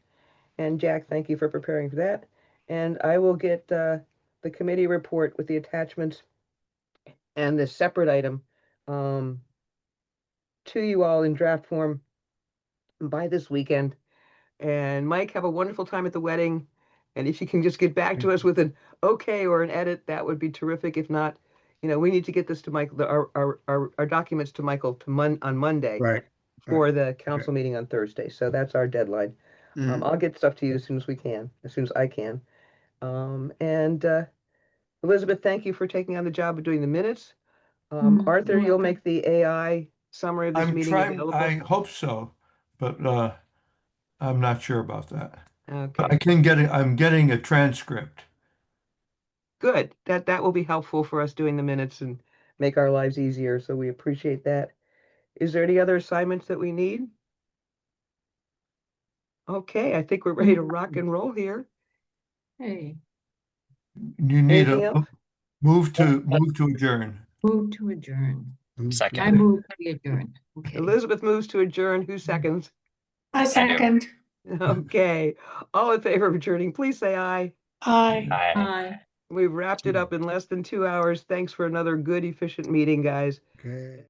And Jack, thank you for preparing for that. And I will get the committee report with the attachments and the separate item to you all in draft form by this weekend. And Mike, have a wonderful time at the wedding. And if you can just get back to us with an okay or an edit, that would be terrific. If not, we need to get this to Michael, our documents to Michael on Monday Right. for the council meeting on Thursday. So that's our deadline. Mm. I'll get stuff to you as soon as we can, as soon as I can. And Elizabeth, thank you for taking on the job of doing the minutes. Arthur, you're you'll welcome. make the AI summary of this I'm meeting trying, available. I hope so, but I'm not sure about that. Okay, I'm getting a transcript. good. That will be helpful for us doing the minutes and make our lives easier. So we appreciate that. Is there any other assignments that we need? Okay, I think we're ready to rock and roll here. Hey, You need Anything a else? move to adjourn. move to adjourn. I Second. move to adjourn. Okay. Elizabeth moves to adjourn. Who seconds? I second. Okay, all in favor of adjourning, please say aye. Aye. Aye. Aye. We've wrapped it up in less than 2 hours. Thanks for another good, efficient meeting, guys. Okay.